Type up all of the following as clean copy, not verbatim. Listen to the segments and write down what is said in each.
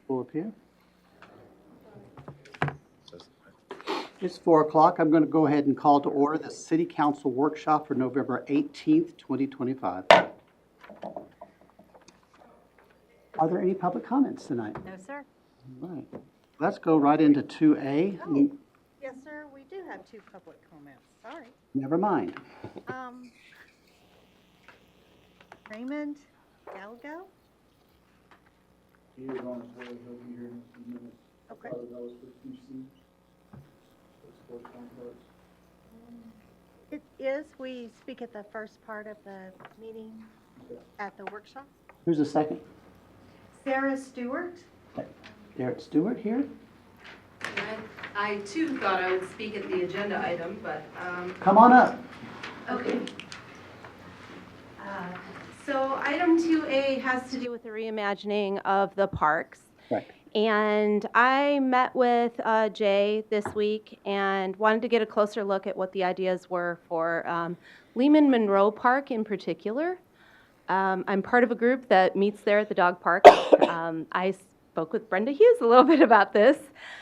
Will appear. It's 4 o'clock. I'm going to go ahead and call to order the City Council workshop for November 18th, 2025. Are there any public comments tonight? No, sir. All right. Let's go right into 2A. Oh, yes, sir, we do have two public comments, sorry. Never mind. Raymond Galgo? He was on his way, he'll be here in a few minutes. Okay. That was for QC. The sports complex. It is, we speak at the first part of the meeting at the workshop. Who's the second? Sarah Stewart? Derek Stewart here. I too thought I would speak at the agenda item, but, Come on up. okay. So item 2A has to do with the reimagining of the parks. Right. And I met with Jay this week and wanted to get a closer look at what the ideas were for Lehman Monroe Park in particular. I'm part of a group that meets there at the dog park. I spoke with Brenda Hughes a little bit about this,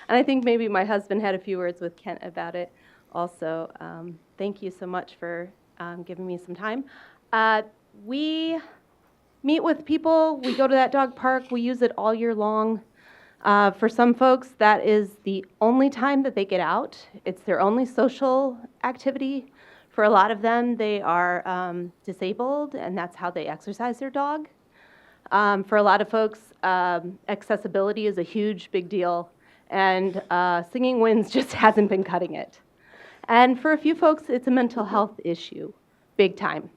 and I think maybe my husband had a few words with Kent about it also. Thank you so much for giving me some time. We meet with people, we go to that dog park, we use it all year long. For some folks, that is the only time that they get out. It's their only social activity. For a lot of them, they are disabled, and that's how they exercise their dog. For a lot of folks, accessibility is a huge, big deal, and Singing Winds just hasn't been cutting it. And for a few folks, it's a mental health issue, big time.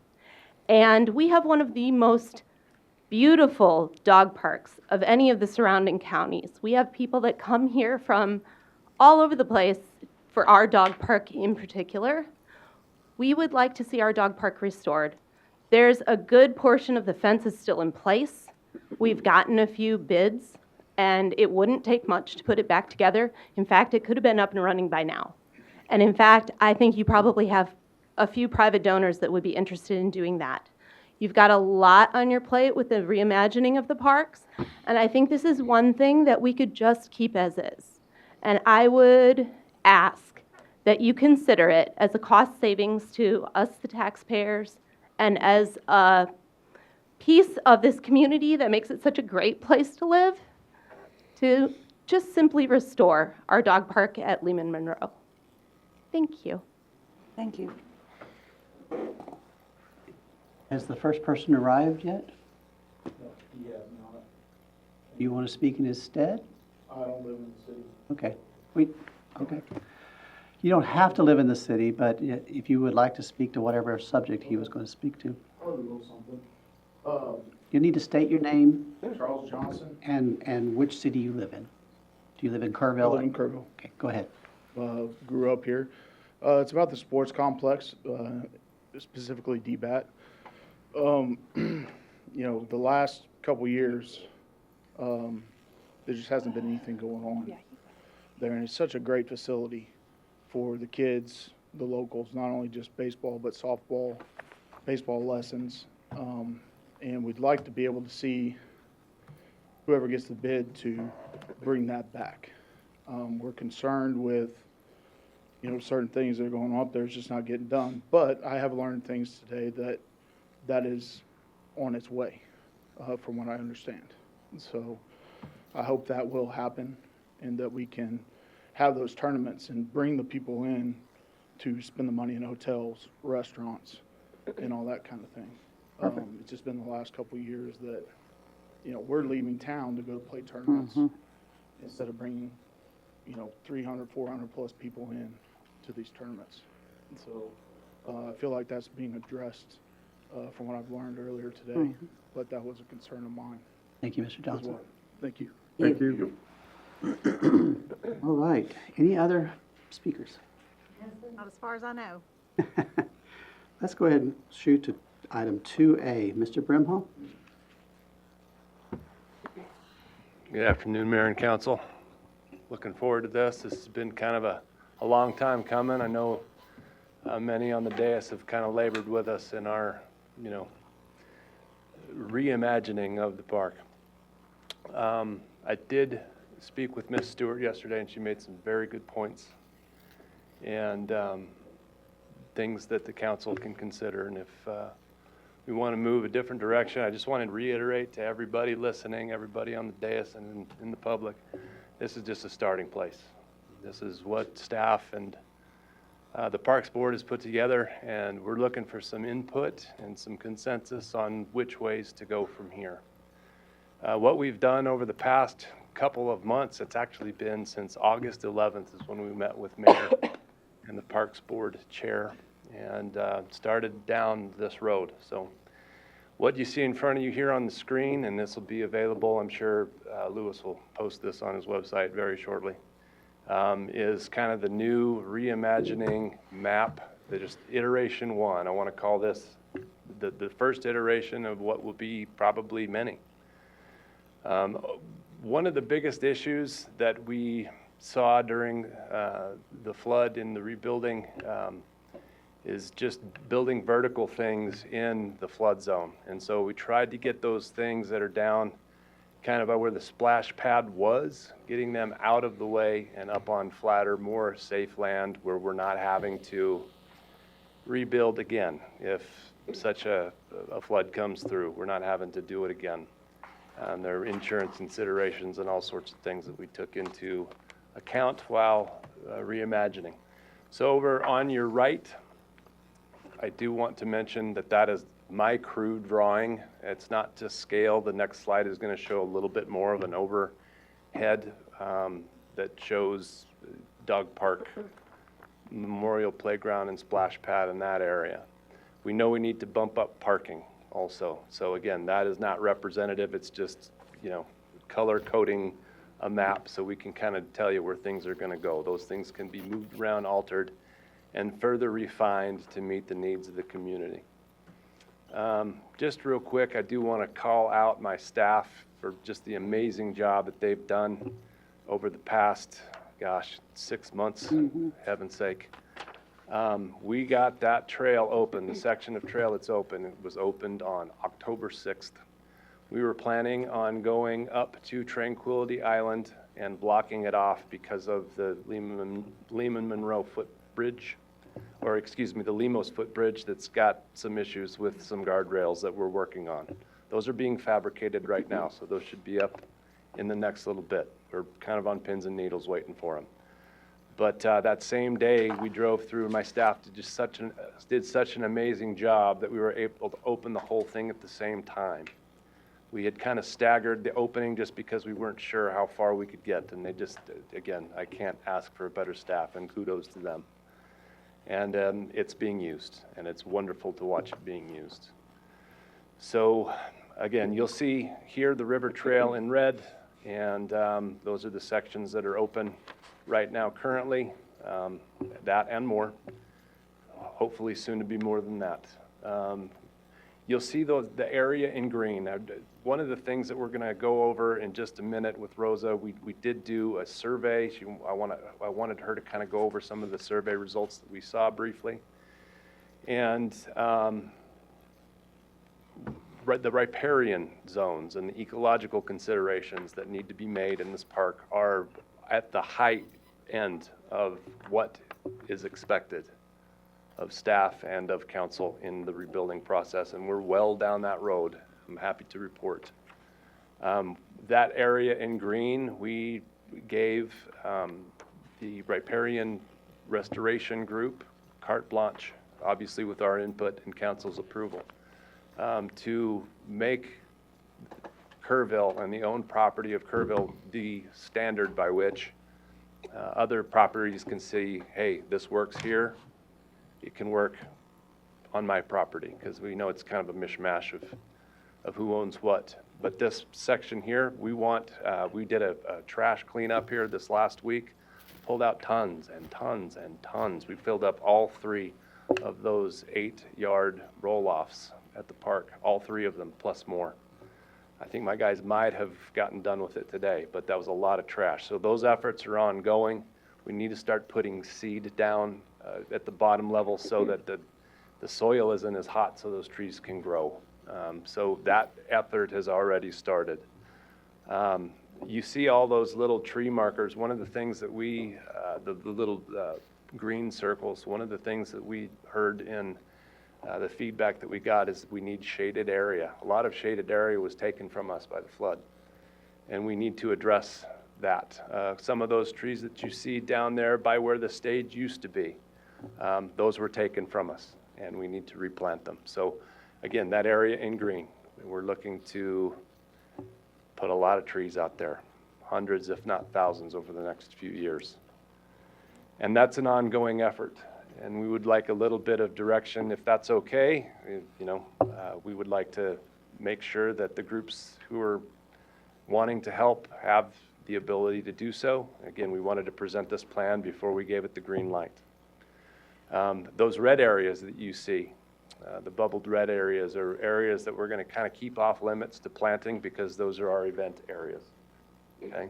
And we have one of the most beautiful dog parks of any of the surrounding counties. We have people that come here from all over the place for our dog park in particular. We would like to see our dog park restored. There's a good portion of the fence is still in place. We've gotten a few bids, and it wouldn't take much to put it back together. In fact, it could have been up and running by now. And in fact, I think you probably have a few private donors that would be interested in doing that. You've got a lot on your plate with the reimagining of the parks, and I think this is one thing that we could just keep as is. And I would ask that you consider it as a cost savings to us, the taxpayers, and as a piece of this community that makes it such a great place to live, to just simply restore our dog park at Lehman Monroe. Thank you. Thank you. Has the first person arrived yet? No, he has not. Do you want to speak in his stead? I don't live in the city. Okay. Okay. You don't have to live in the city, but if you would like to speak to whatever subject he was going to speak to, I'll do a little something. you need to state your name Charles Johnson. and which city you live in. Do you live in I Kerrville? live in Kerrville. Okay, go ahead. Grew up here. It's about the sports complex, specifically DBAT. You know, the last couple years, there just hasn't been anything going on there, and it's such a great facility for the kids, the locals, not only just baseball, but softball, baseball lessons. And we'd like to be able to see whoever gets the bid to bring that back. We're concerned with, you know, certain things that are going on up there, it's just not getting done. But I have learned things today that is on its way, from what I understand. And so I hope that will happen and that we can have those tournaments and bring the people in to spend the money in hotels, restaurants, and all that kind of thing. It's just been the last couple of years that, you know, we're leaving town to go play tournaments instead of bringing, you know, 300, 400 plus people in to these tournaments. And so I feel like that's being addressed from what I've learned earlier today, but that was a concern of mine Thank you, Mr. as Johnson. well. Thank you. Thank you. All right. Any other speakers? Not as far as I know. Let's go ahead and shoot to item 2A. Mr. Brimhall? Good afternoon, Mayor and Council. Looking forward to this. This has been kind of a long time coming. I know many on the dais have kind of labored with us in our, reimagining of the park. I did speak with Ms. Stewart yesterday, and she made some very good points and things that the council can consider. And if we want to move a different direction, I just wanted to reiterate to everybody listening, everybody on the dais and in the public, this is just a starting place. This is what staff and the Parks Board has put together, and we're looking for some input and some consensus on which ways to go from here. What we've done over the past couple of months, it's actually been since August 11th is when we met with Mayor and the Parks Board Chair and started down this road. So what you see in front of you here on the screen, and this will be available, I'm sure Louis will post this on his website very shortly, is kind of the new reimagining map, just iteration one. I want to call this the first iteration of what will be probably many. One of the biggest issues that we saw during the flood in the rebuilding is just building vertical things in the flood zone. And so we tried to get those things that are down kind of where the splash pad was, getting them out of the way and up on flatter, more safe land where we're not having to rebuild again. If such a flood comes through, we're not having to do it again. There are insurance considerations and all sorts of things that we took into account while reimagining. So over on your right, I do want to mention that that is my crude drawing. It's not to scale. The next slide is going to show a little bit more of an overhead that shows dog park, memorial playground, and splash pad in that area. We know we need to bump up parking also. So again, that is not representative. It's just, you know, color coding a map so we can kind of tell you where things are going to go. Those things can be moved around, altered, and further refined to meet the needs of the community. Just real quick, I do want to call out my staff for just the amazing job that they've done over the past, 6 months, heaven's sake. We got that trail open, the section of trail that's open. It was opened on October 6th. We were planning on going up to Tranquility Island and blocking it off because of the Lehman Monroe footbridge, or excuse me, the Lemos footbridge that's got some issues with some guardrails that we're working on. Those are being fabricated right now, so those should be up in the next little bit. We're kind of on pins and needles waiting for them. But that same day, we drove through. My staff did such an amazing job that we were able to open the whole thing at the same time. We had kind of staggered the opening just because we weren't sure how far we could get, and they just, again, I can't ask for a better staff, and kudos to them. And it's being used, and it's wonderful to watch it being used. So again, you'll see here the river trail in red, and those are the sections that are open right now currently, that and more. Hopefully soon to be more than that. You'll see the area in green. Now, one of the things that we're going to go over in just a minute with Rosa, we did do a survey. I wanted her to kind of go over some of the survey results that we saw briefly. And the riparian zones and the ecological considerations that need to be made in this park are at the high end of what is expected of staff and of council in the rebuilding process, and we're well down that road. I'm happy to report. That area in green, we gave the riparian restoration group carte blanche, obviously with our input and council's approval, to make Kerrville and the owned property of Kerrville the standard by which other properties can see, hey, this works here, it can work on my property, because we know it's kind of a mishmash of who owns what. But this section here, we did a trash cleanup here this last week, pulled out tons and tons and tons. We filled up all 3 of those 8-yard roll-offs at the park, all 3 of them, plus more. I think my guys might have gotten done with it today, but that was a lot of trash. So those efforts are ongoing. We need to start putting seed down at the bottom level so that the soil isn't as hot so those trees can grow. So that effort has already started. You see all those little tree markers. One of the things that we, the little green circles, one of the things that we heard in the feedback that we got is we need shaded area. A lot of shaded area was taken from us by the flood, and we need to address that. Some of those trees that you see down there by where the stage used to be, those were taken from us, and we need to replant them. So again, that area in green, we're looking to put a lot of trees out there, hundreds if not thousands over the next few years. And that's an ongoing effort, and we would like a little bit of direction if that's okay. We would like to make sure that the groups who are wanting to help have the ability to do so. Again, we wanted to present this plan before we gave it the green light. Those red areas that you see, the bubbled red areas, are areas that we're going to kind of keep off limits to planting because those are our event areas. Okay?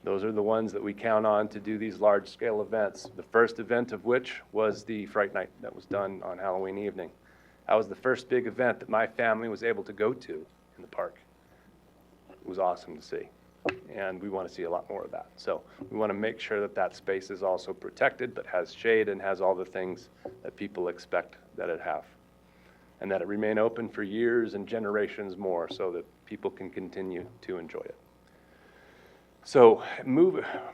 Those are the ones that we count on to do these large-scale events. The first event of which was the Fright Night that was done on Halloween evening. That was the first big event that my family was able to go to in the park. It was awesome to see, and we want to see a lot more of that. So we want to make sure that that space is also protected, but has shade and has all the things that people expect that it have, and that it remain open for years and generations more so that people can continue to enjoy it. So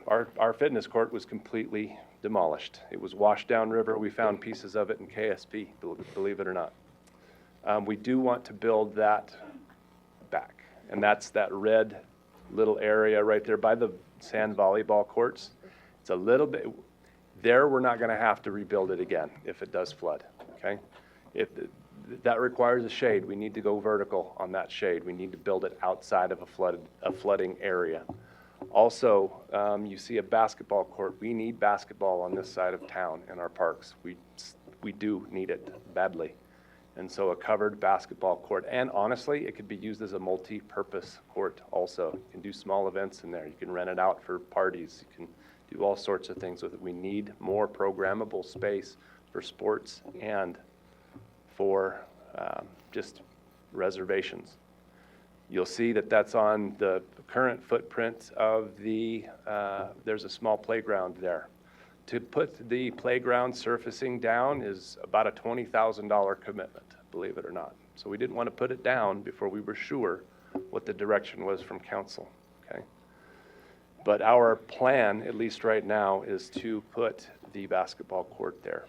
our fitness court was completely demolished. It was washed downriver. We found pieces of it in KSP, believe it or not. We do want to build that back, and that's that red little area right there by the sand volleyball courts. It's a little bit, there we're not gonna have to rebuild it again if it does flood, okay? That requires a shade. We need to go vertical on that shade. We need to build it outside of a flooding area. Also, you see a basketball court. We need basketball on this side of town in our parks. We do need it badly. And so a covered basketball court, and honestly, it could be used as a multi-purpose court also. You can do small events in there. You can rent it out for parties. You can do all sorts of things with it. We need more programmable space for sports and for just reservations. You'll see that that's on the current footprint of there's a small playground there. To put the playground surfacing down is about a $20,000 commitment, believe it or not. So we didn't want to put it down before we were sure what the direction was from council, okay? But our plan, at least right now, is to put the basketball court there.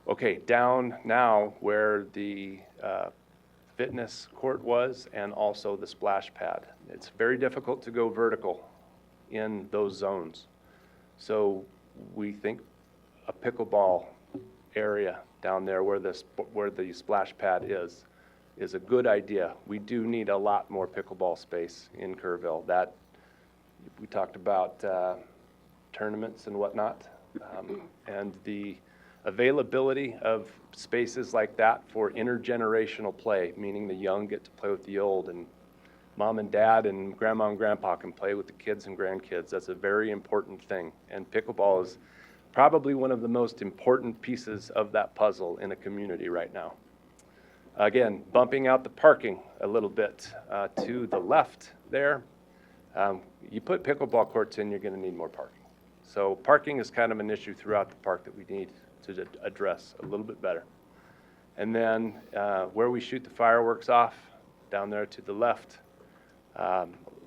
Okay, down now where the fitness court was and also the splash pad. It's very difficult to go vertical in those zones. So we think a pickleball area down there where the splash pad is a good idea. We do need a lot more pickleball space in Kerrville. That we talked about tournaments and whatnot, and the availability of spaces like that for intergenerational play, meaning the young get to play with the old, and mom and dad and grandma and grandpa can play with the kids and grandkids. That's a very important thing. And pickleball is probably one of the most important pieces of that puzzle in a community right now. Again, bumping out the parking a little bit to the left there. You put pickleball courts in, you're going to need more parking. So parking is kind of an issue throughout the park that we need to address a little bit better. And then where we shoot the fireworks off, down there to the left,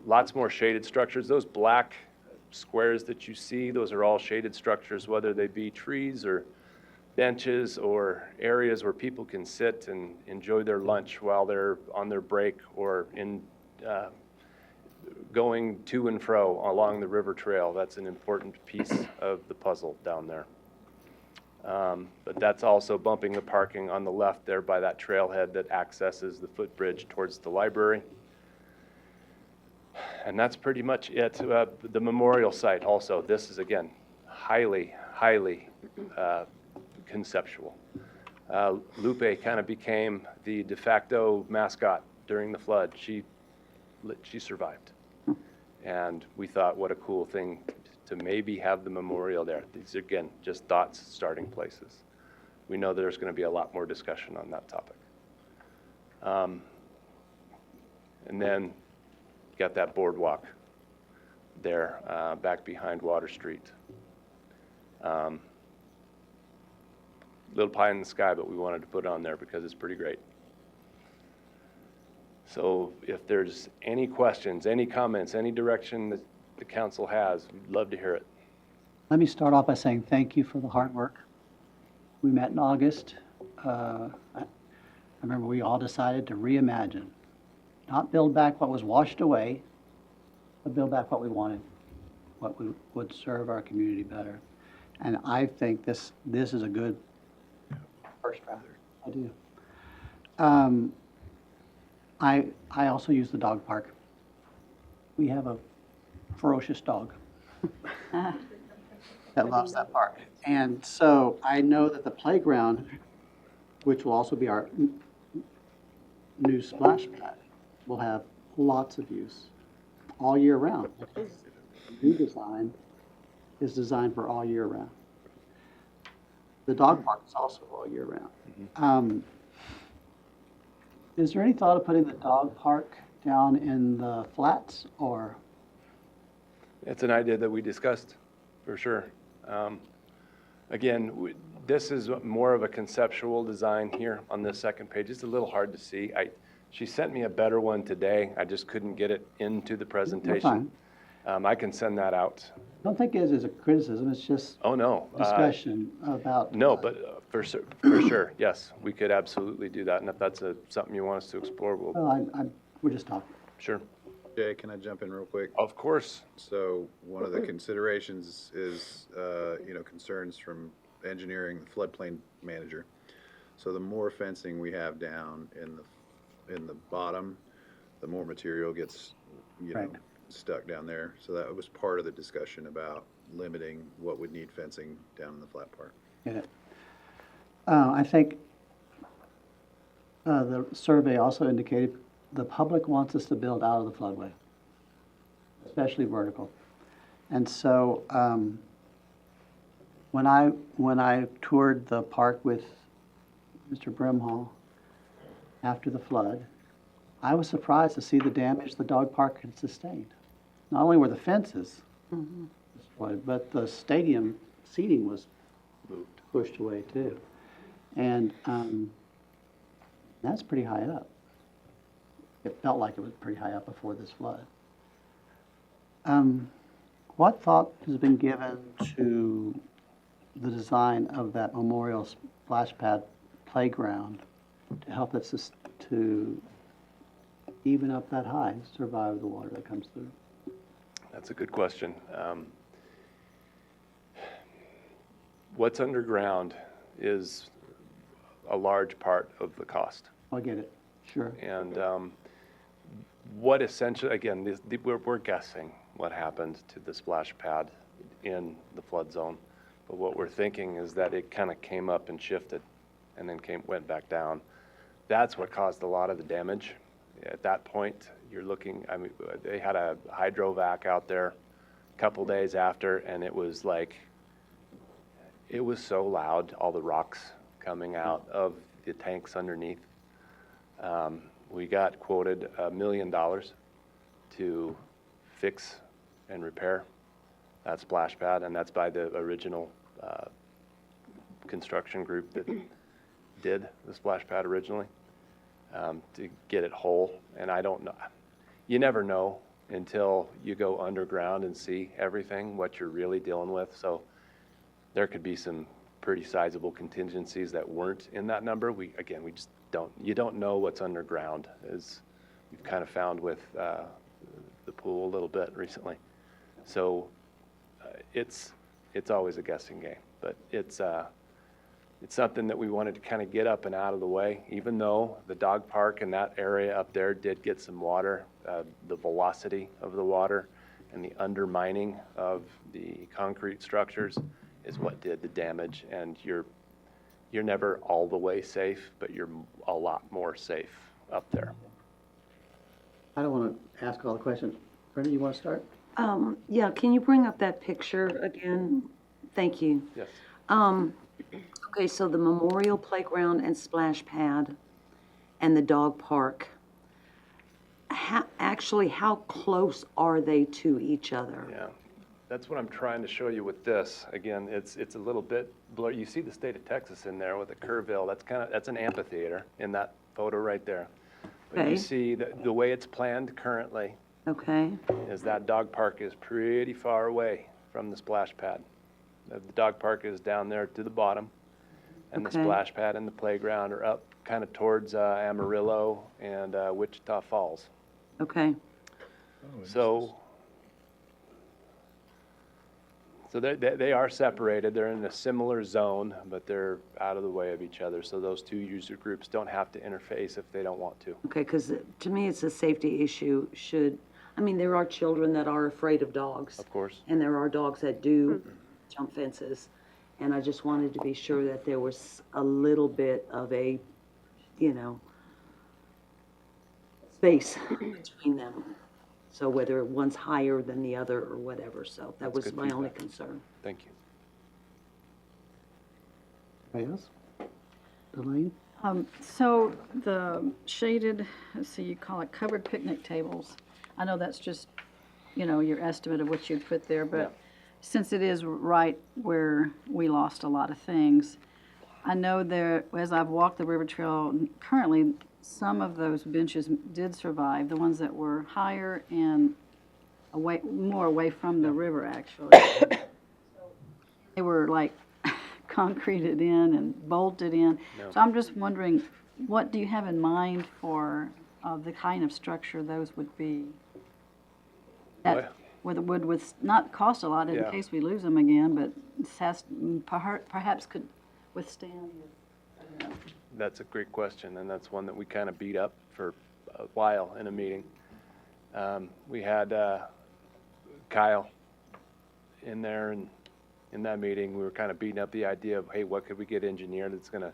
lots more shaded structures. Those black squares that you see, those are all shaded structures, whether they be trees or benches or areas where people can sit and enjoy their lunch while they're on their break or in going to and fro along the river trail. That's an important piece of the puzzle down there. But that's also bumping the parking on the left there by that trailhead that accesses the footbridge towards the library. And that's pretty much it. The memorial site also, this is again, highly conceptual. Lupe kind of became the de facto mascot during the flood. She survived. And we thought, what a cool thing to maybe have the memorial there. These are, again, just thoughts, starting places. We know there's going to be a lot more discussion on that topic. And then you got that boardwalk there, back behind Water Street. Little pie in the sky, but we wanted to put it on there because it's pretty great. So if there's any questions, any comments, any direction that the council has, we'd love to hear it. Let me start off by saying thank you for the hard work. We met in August. I remember we all decided to reimagine, not build back what was washed away, but build back what we wanted, what would serve our community better. And I think this is a good first draft. I do. I also use the dog park. We have a ferocious dog that loves that park. And so I know that the playground, which will also be our new splash pad, will have lots of use all year round. New design is designed for all year round. The dog park is also all year round. Is there any thought of putting the dog park down in the flats, or? It's an idea that we discussed, for sure. Again, this is more of a conceptual design here on this second page. It's a little hard to see. She sent me a better one today. I just couldn't get it into the presentation. I can send that out. I don't think it is a criticism, it's just Oh, no. discussion about. No, but for sure, yes, we could absolutely do that. And if that's something you want us to explore, we'll, Well, we're just talking. sure. Jay, can I jump in real quick? Of course. So one of the considerations is, concerns from engineering, the floodplain manager. So the more fencing we have down in the bottom, the more material gets, Right. stuck down there. So that was part of the discussion about limiting what would need fencing down in the flat part. Get it. I think the survey also indicated the public wants us to build out of the floodway, especially vertical. And so when I toured the park with Mr. Brimhall after the flood, I was surprised to see the damage the dog park had sustained. Not only were the fences destroyed, but the stadium seating was pushed away too. And that's pretty high up. It felt like it was pretty high up before this flood. What thought has been given to the design of that memorial splash pad playground to help it to even up that high, survive the water that comes through? That's a good question. What's underground is a large part of the cost. I get it, sure. And what essentially, again, we're guessing what happened to the splash pad in the flood zone. But what we're thinking is that it kind of came up and shifted and then went back down. That's what caused a lot of the damage. At that point, you're looking, they had a hydrovac out there a couple days after, and it was so loud, all the rocks coming out of the tanks underneath. We got quoted $1 million to fix and repair that splash pad, and that's by the original construction group that did the splash pad originally, to get it whole. And I don't know, you never know until you go underground and see everything, what you're really dealing with. So there could be some pretty sizable contingencies that weren't in that number. We just you don't know what's underground, as we've kind of found with the pool a little bit recently. So it's always a guessing game, but it's something that we wanted to kind of get up and out of the way. Even though the dog park and that area up there did get some water, the velocity of the water and the undermining of the concrete structures is what did the damage. And you're never all the way safe, but you're a lot more safe up there. I don't want to ask all the questions. Brenda, you want to start? Yeah, can you bring up that picture again? Thank you. Yes. Okay, so the memorial playground and splash pad and the dog park. how close are they to each other? Yeah, that's what I'm trying to show you with this. Again, it's a little bit blurry. You see the state of Texas in there with the Kerrville. That's an amphitheater in that photo right there. But Okay. you see the way it's planned currently Okay, is that dog park is pretty far away from the splash pad. The dog park is down there to the bottom, and the Okay. splash pad and the playground are up kind of towards Amarillo and Wichita Falls. okay. So they are separated. They're in a similar zone, but they're out of the way of each other. So those two user groups don't have to interface if they don't want to. Okay, because to me, it's a safety issue. There are children that are afraid of dogs. Of course. And there are dogs that do jump fences. And I just wanted to be sure that there was a little bit of a, space between them. So whether one's higher than the other or whatever, so that was good my only feedback. concern. Thank you. Anybody else? Elaine? So the shaded, let's see, you call it covered picnic tables. I know that's just, your estimate of what you'd put there, Yeah. but since it is right where we lost a lot of things, I know there, as I've walked the river trail, currently, some of those benches did survive, the ones that were higher and more away from the river, actually. They were like concreted in and bolted in. No. So I'm just wondering, what do you have in mind for the kind of structure those would be? That would not cost a lot in Yeah. case we lose them again, but this has, perhaps could withstand. That's a great question, and that's one that we kind of beat up for a while in a meeting. We had Kyle in there, and in that meeting, we were kind of beating up the idea of, hey, what could we get engineered that's going to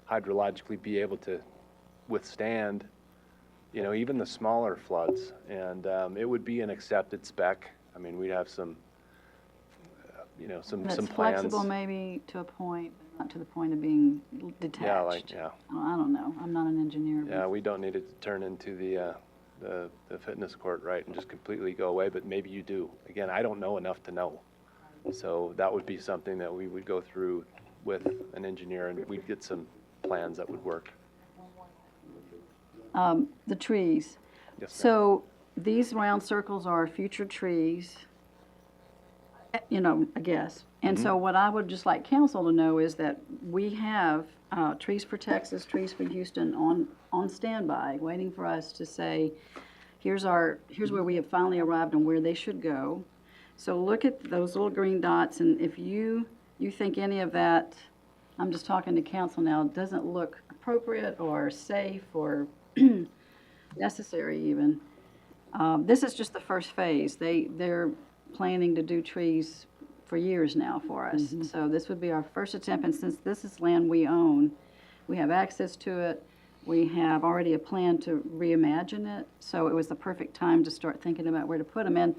hydrologically be able to withstand, even the smaller floods? And it would be an accepted spec. I mean, we'd have some, some That's plans. flexible maybe to a point, but not to the point of being detached. Yeah. I don't know, I'm not an engineer. but- Yeah, we don't need it to turn into the fitness court, right, and just completely go away, but maybe you do. Again, I don't know enough to know. So that would be something that we would go through with an engineer, and we'd get some plans that would work. The trees. Yes, ma'am. So these round circles are future trees, I guess. And so what I would just like council to know is that we have Trees for Texas, Trees for Houston on standby, waiting for us to say, here's where we have finally arrived and where they should go. So look at those little green dots, and if you think any of that, I'm just talking to council now, doesn't look appropriate or safe or necessary even, this is just the first phase. They're planning to do trees for years now for us. So this would be our first attempt, and since this is land we own, we have access to it, we have already a plan to reimagine it, so it was the perfect time to start thinking about where to put them. And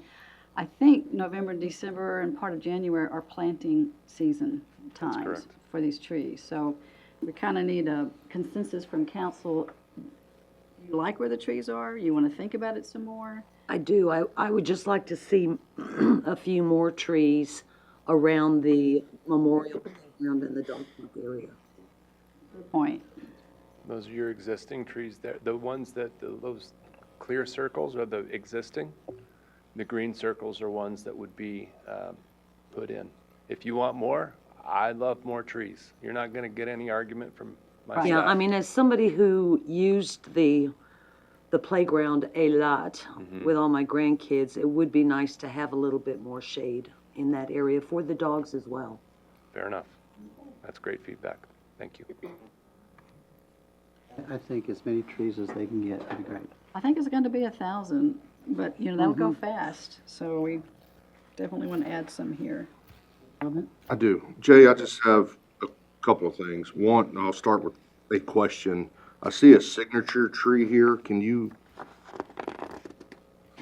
I think November, December, and part of January are planting season times correct. for these trees. So we kind of need a consensus from council. You like where the trees are? You want to think about it some more? I do. I would just like to see a few more trees around the memorial playground in the dog park area. Good point. Those are your existing trees there. The ones those clear circles are the existing. The green circles are ones that would be put in. If you want more, I love more trees. You're not going to get any argument from my staff. Yeah, as somebody who used the playground a lot with all my grandkids, it would be nice to have a little bit more shade in that area for the dogs as well. Fair enough. That's great feedback. Thank you. I think as many trees as they can get would be great. I think it's going to be 1,000, but, that would go fast. So we definitely want to add some here. Comment? I do. Jay, I just have a couple of things. One, and I'll start with a question. I see a signature tree here. Can you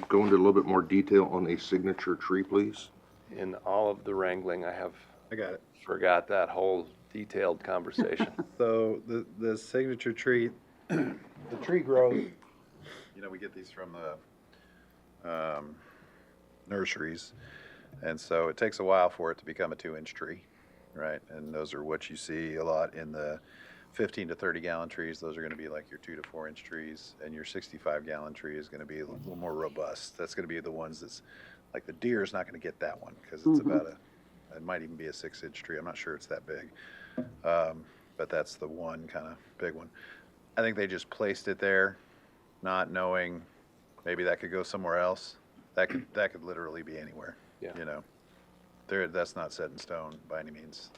go into a little bit more detail on a signature tree, please? In all of the wrangling, I got it. forgot that whole detailed conversation. So the signature tree, the tree growth you know, we get these from the nurseries, and so it takes a while for it to become a 2-inch tree, right? And those are what you see a lot in the 15 to 30 gallon trees. Those are going to be like your 2 to 4 inch trees, and your 65 gallon tree is going to be a little more robust. That's going to be the ones that's like the deer is not going to get that one because it's about it might even be a 6-inch tree. I'm not sure it's that big, but that's the one kind of big one. I think they just placed it there, not knowing maybe that could go somewhere else. That could literally be anywhere. Yeah. You know, that's not set in stone by any means.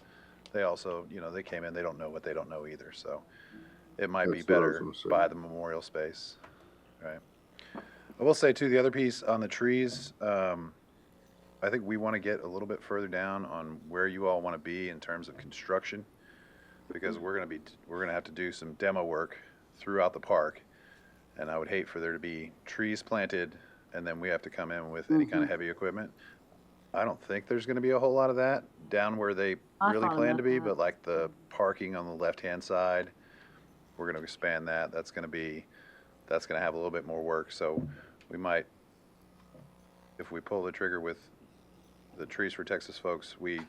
They also, you know, they came in, they don't know what they don't know either, so it might be That's what I was better gonna say. by the memorial space, right? I will say too, the other piece on the trees, I think we want to get a little bit further down on where you all want to be in terms of construction, because we're gonna have to do some demo work throughout the park, and I would hate for there to be trees planted and then we have to come in with any kind of heavy equipment. I don't think there's gonna be a whole lot of that down where they I really thought plan about to be, that. but like the parking on the left-hand side, we're gonna expand that. That's gonna have a little bit more work, so we might, if we pull the trigger with the Trees for Texas folks, we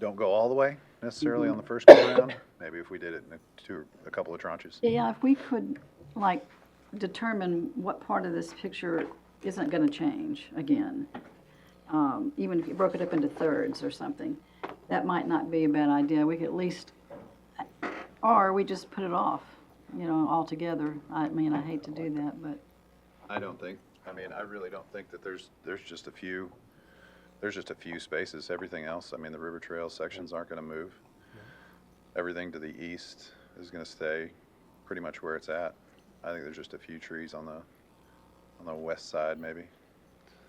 don't go all the way necessarily on the first go around. Maybe if we did it in a couple of tranches. Yeah, if we could, like, determine what part of this picture isn't gonna change again, even if you broke it up into thirds or something, that might not be a bad idea. We could at least, or we just put it off, you know, altogether. I mean, I hate to do that, but I really don't think that there's just a few spaces. Everything else, I mean, the River Trail sections aren't gonna move. Everything to the east is gonna stay pretty much where it's at. I think there's just a few trees on the west side maybe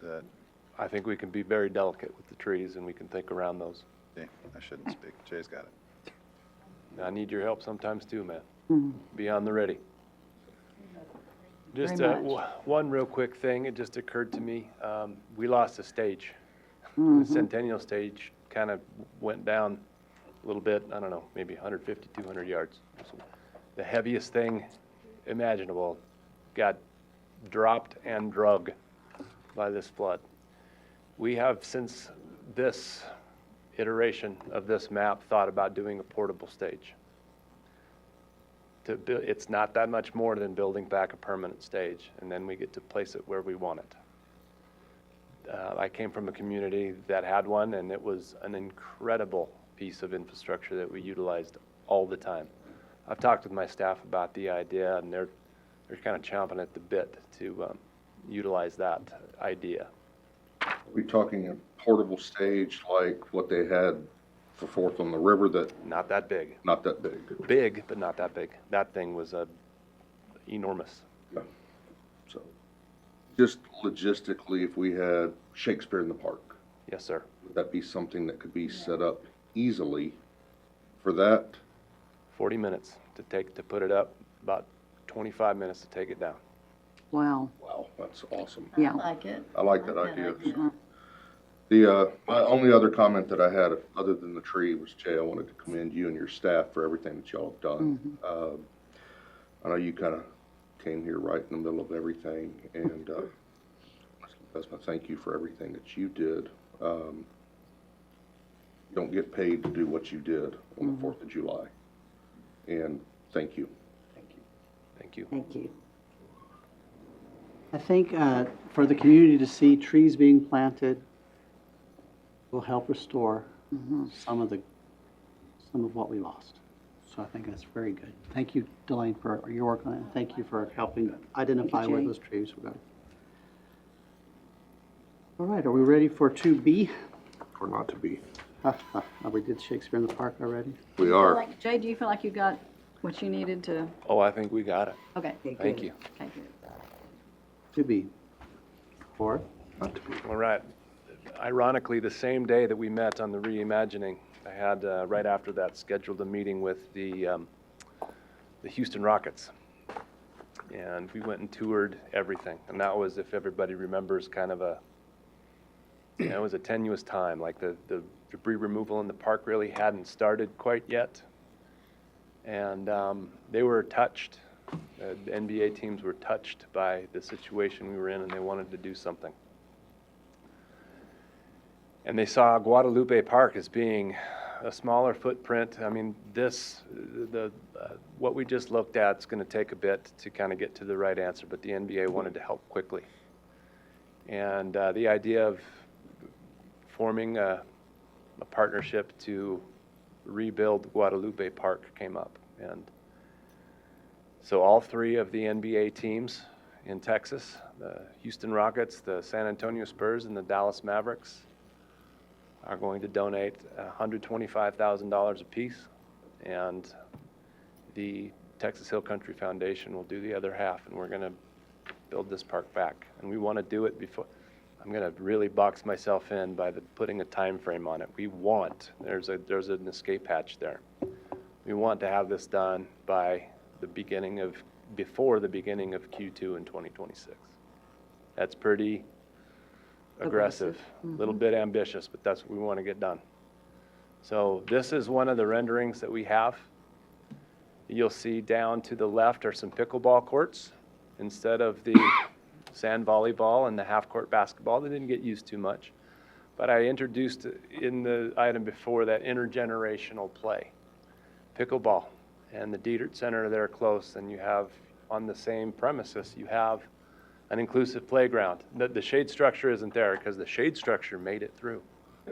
that, I think we can be very delicate with the trees, and we can think around those. yeah, I shouldn't speak. Jay's got it. I need your help sometimes too, man. Be on the ready. Just Very much. one real quick thing, it just occurred to me. We lost a stage. The Centennial stage kind of went down a little bit, I don't know, maybe 150, 200 yards. So the heaviest thing imaginable got dropped and drug by this flood. We have, since this iteration of this map, thought about doing a portable stage. It's not that much more than building back a permanent stage, and then we get to place it where we want it. I came from a community that had one, and it was an incredible piece of infrastructure that we utilized all the time. I've talked with my staff about the idea, and they're kind of chomping at the bit to utilize that idea. Are we talking a portable stage like what they had for Fourth on the River that, Not that big. not that big? Big, but not that big. That thing was enormous. So, just logistically, if we had Shakespeare in the Park, Yes, sir. would that be something that could be set up easily for that? 40 minutes to put it up, about 25 minutes to take it down. Wow, Wow, that's awesome. I yeah. like it. I like that idea. My only other comment that I had, other than the tree, was, Jay, I wanted to commend you and your staff for everything that y'all have done. I know you kind of came here right in the middle of everything, and that's my thank you for everything that you did. You don't get paid to do what you did on the 4th of July, and thank you. Thank you. Thank you. I think for the community to see trees being planted will help restore some of what we lost. So I think that's very good. Thank you, Delane, for your work on it. And thank you for helping identify where Jay. those trees were going. All right, are we ready for 2B? Or not to be. We did Shakespeare in the Park already. We are. Jay, do you feel like you got what you needed to, Oh, I think we got it. okay, Thank you. thank you. 2B. Fourth. Not to be. All right. Ironically, the same day that we met on the reimagining, I had, right after that, scheduled a meeting with the Houston Rockets. And we went and toured everything. And that was, if everybody remembers, kind of it was a tenuous time. Like the debris removal in the park really hadn't started quite yet. And they were touched The NBA teams were touched by the situation we were in, and they wanted to do something. And they saw Guadalupe Park as being a smaller footprint. I mean, what we just looked at is going to take a bit to kind of get to the right answer, but the NBA wanted to help quickly. And the idea of forming a partnership to rebuild Guadalupe Park came up. And so all three of the NBA teams in Texas, the Houston Rockets, the San Antonio Spurs, and the Dallas Mavericks, are going to donate $125,000 apiece, and the Texas Hill Country Foundation will do the other half, and we're going to build this park back. And we want to do it before, I'm going to really box myself in by putting a time frame on it. We want, there's an escape hatch there. We want to have this done by before the beginning of Q2 in 2026. That's pretty aggressive, a little bit ambitious, but that's what we want to get done. So this is one of the renderings that we have. You'll see down to the left are some pickleball courts instead of the sand volleyball and the half-court basketball. They didn't get used too much. But I introduced in the item before that intergenerational play. Pickleball and the Dietert Center, they're close, and you have on the same premises, you have an inclusive playground. The shade structure isn't there because the shade structure made it through.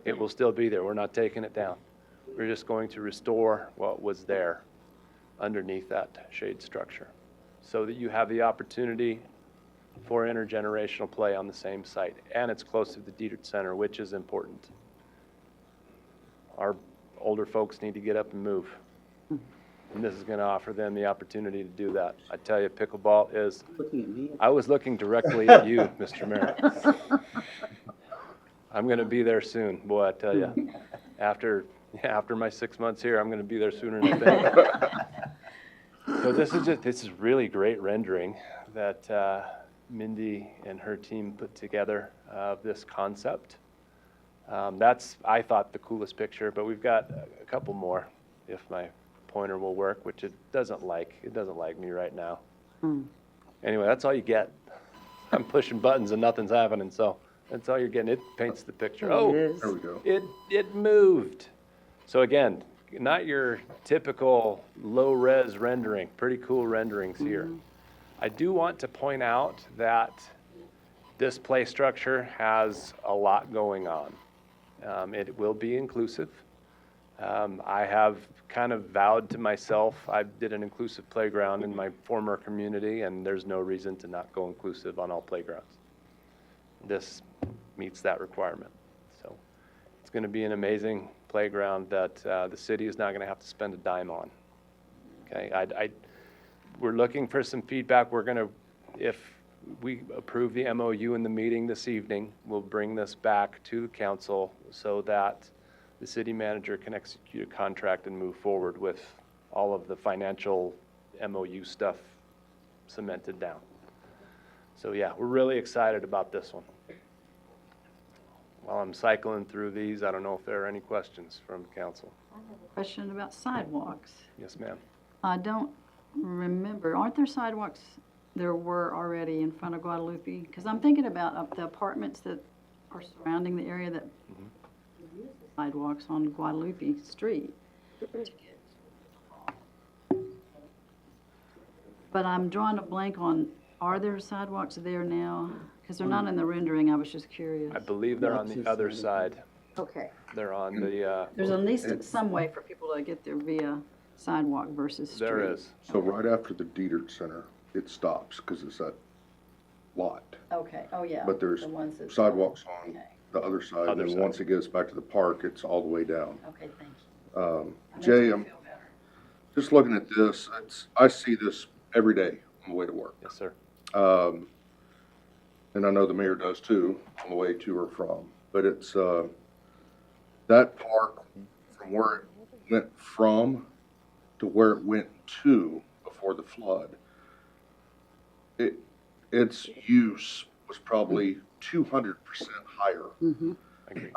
It will still be there. We're not taking it down. We're just going to restore what was there underneath that shade structure so that you have the opportunity for intergenerational play on the same site. And it's close to the Dietert Center, which is important. Our older folks need to get up and move. And this is going to offer them the opportunity to do that. I tell you, pickleball is, I was looking directly at you, Mr. Merritt. I'm going to be there soon. Boy, I tell you, after my 6 months here, I'm going to be there sooner than I think. So this is really great rendering that Mindy and her team put together of this concept. That's, I thought, the coolest picture, but we've got a couple more if my pointer will work, which it doesn't like me right now. Anyway, that's all you get. I'm pushing buttons and nothing's happening, so that's all you're getting. It paints the picture. Oh, There we go. it moved. So again, not your typical low-res rendering. Pretty cool renderings here. I do want to point out that this play structure has a lot going on. It will be inclusive. I have kind of vowed to myself, I did an inclusive playground in my former community, and there's no reason to not go inclusive on all playgrounds. This meets that requirement. So it's going to be an amazing playground that the city is not going to have to spend a dime on. Okay, we're looking for some feedback. We're going to, if we approve the MOU in the meeting this evening, we'll bring this back to the council so that the city manager can execute a contract and move forward with all of the financial MOU stuff cemented down. So yeah, we're really excited about this one. While I'm cycling through these, I don't know if there are any questions from council. Question about sidewalks. Yes, ma'am. I don't remember, aren't there sidewalks there were already in front of Guadalupe? Because I'm thinking about the apartments that are surrounding the area that use the sidewalks on Guadalupe Street. But I'm drawing a blank on, are there sidewalks there now? Because they're not in the rendering, I was just curious. I believe they're on the other side. Okay. They're on the, There's at least some way for people to get there via sidewalk versus street. there is. So right after the Dietert Center, it stops because it's that lot. Okay, oh, yeah. But there's the ones that- sidewalks on Okay. the other side, Other and side. then once it gets back to the park, it's all the way down. Okay, thank you. That makes Jay, me I'm feel better. just looking at this, I see this every day on the way to work. Yes, sir. And I know the mayor does too, on the way to or from. But it's, that park, from where it went from to where it went to before the flood, its use was probably 200% higher. I agree.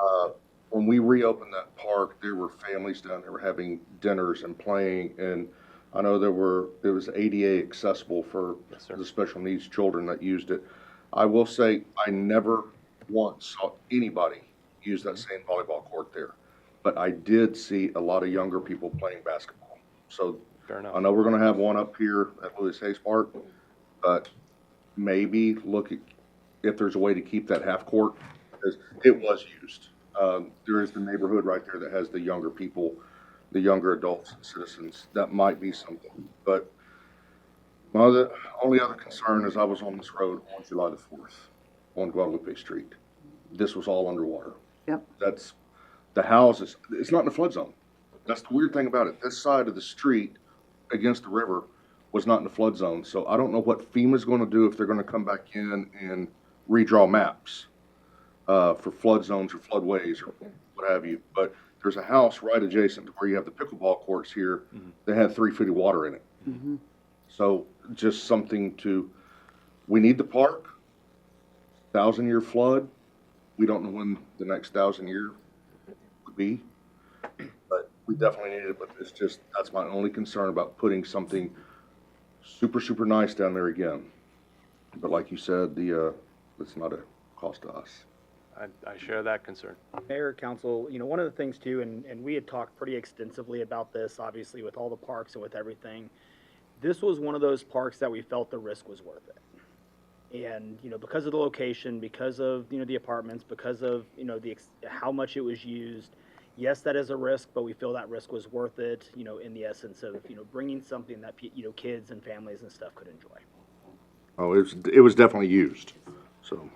When we reopened that park, there were families down there having dinners and playing, and I know it was ADA accessible for Yes, sir. the special needs children that used it. I will say, I never once saw anybody use that same volleyball court there. But I did see a lot of younger people playing basketball. So Fair enough. I know we're gonna have one up here at Lewis Hayes Park, but maybe look at if there's a way to keep that half court, because it was used. There is the neighborhood right there that has the younger people, the younger adults and citizens. That might be something. But my only other concern is I was on this road on July the 4th on Guadalupe Street. This was all underwater. Yep. That's, the houses, it's not in the flood zone. That's the weird thing about it. This side of the street against the river was not in the flood zone. So I don't know what FEMA's gonna do if they're gonna come back in and redraw maps for flood zones or floodways or what have you. But there's a house right adjacent to where you have the pickleball courts here that had 3 feet of water in it. So just something we need the park, 1,000-year flood. We don't know when the next 1,000-year would be, but we definitely need it. But that's my only concern about putting something super, super nice down there again. But like you said, it's not a cost to us. I share that concern. Mayor, council, one of the things too, and we had talked pretty extensively about this, obviously with all the parks and with everything. This was one of those parks that we felt the risk was worth it. And, because of the location, because of, the apartments, because of, how much it was used. Yes, that is a risk, but we feel that risk was worth it, in the essence of, bringing something that, kids and families and stuff could enjoy. Oh, it was definitely used, so.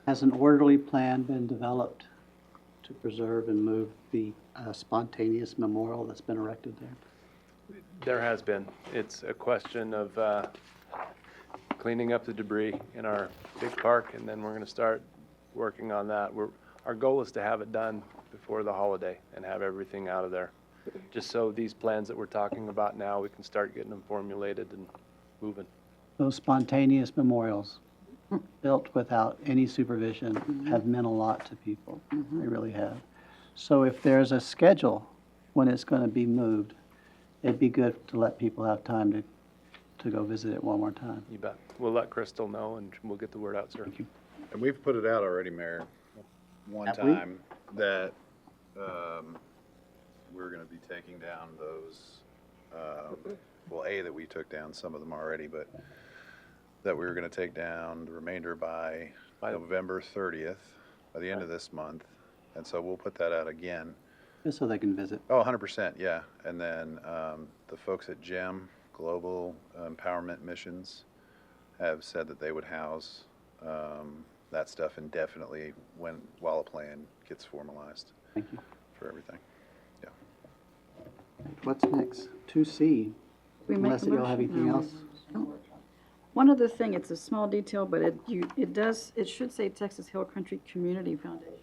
Has an orderly plan been developed to preserve and move the spontaneous memorial that's been erected there? There has been. It's a question of cleaning up the debris in our big park, and then we're going to start working on that. Our goal is to have it done before the holiday and have everything out of there. Just so these plans that we're talking about now, we can start getting them formulated and moving. Those spontaneous memorials, built without any supervision, have meant a lot to people. They really have. So if there's a schedule when it's going to be moved, it'd be good to let people have time to go visit it one more time. You bet. We'll let Crystal know, and we'll get the word out, sir. Thank you. And we've put it out already, Mayor, one Have we? time, that we're gonna be taking down those, that we took down some of them already, but that we were gonna take down the remainder by November 30th, by the end of this month. And so we'll put that out again. Just so they can visit. Oh, 100%, yeah. And then the folks at GEM, Global Empowerment Missions, have said that they would house that stuff indefinitely while a plan gets formalized Thank you. for everything. Yeah. What's next? 2C. We make Unless a you all have motion? anything No. else? One other thing, it's a small detail, but it should say Texas Hill Country Community Foundation.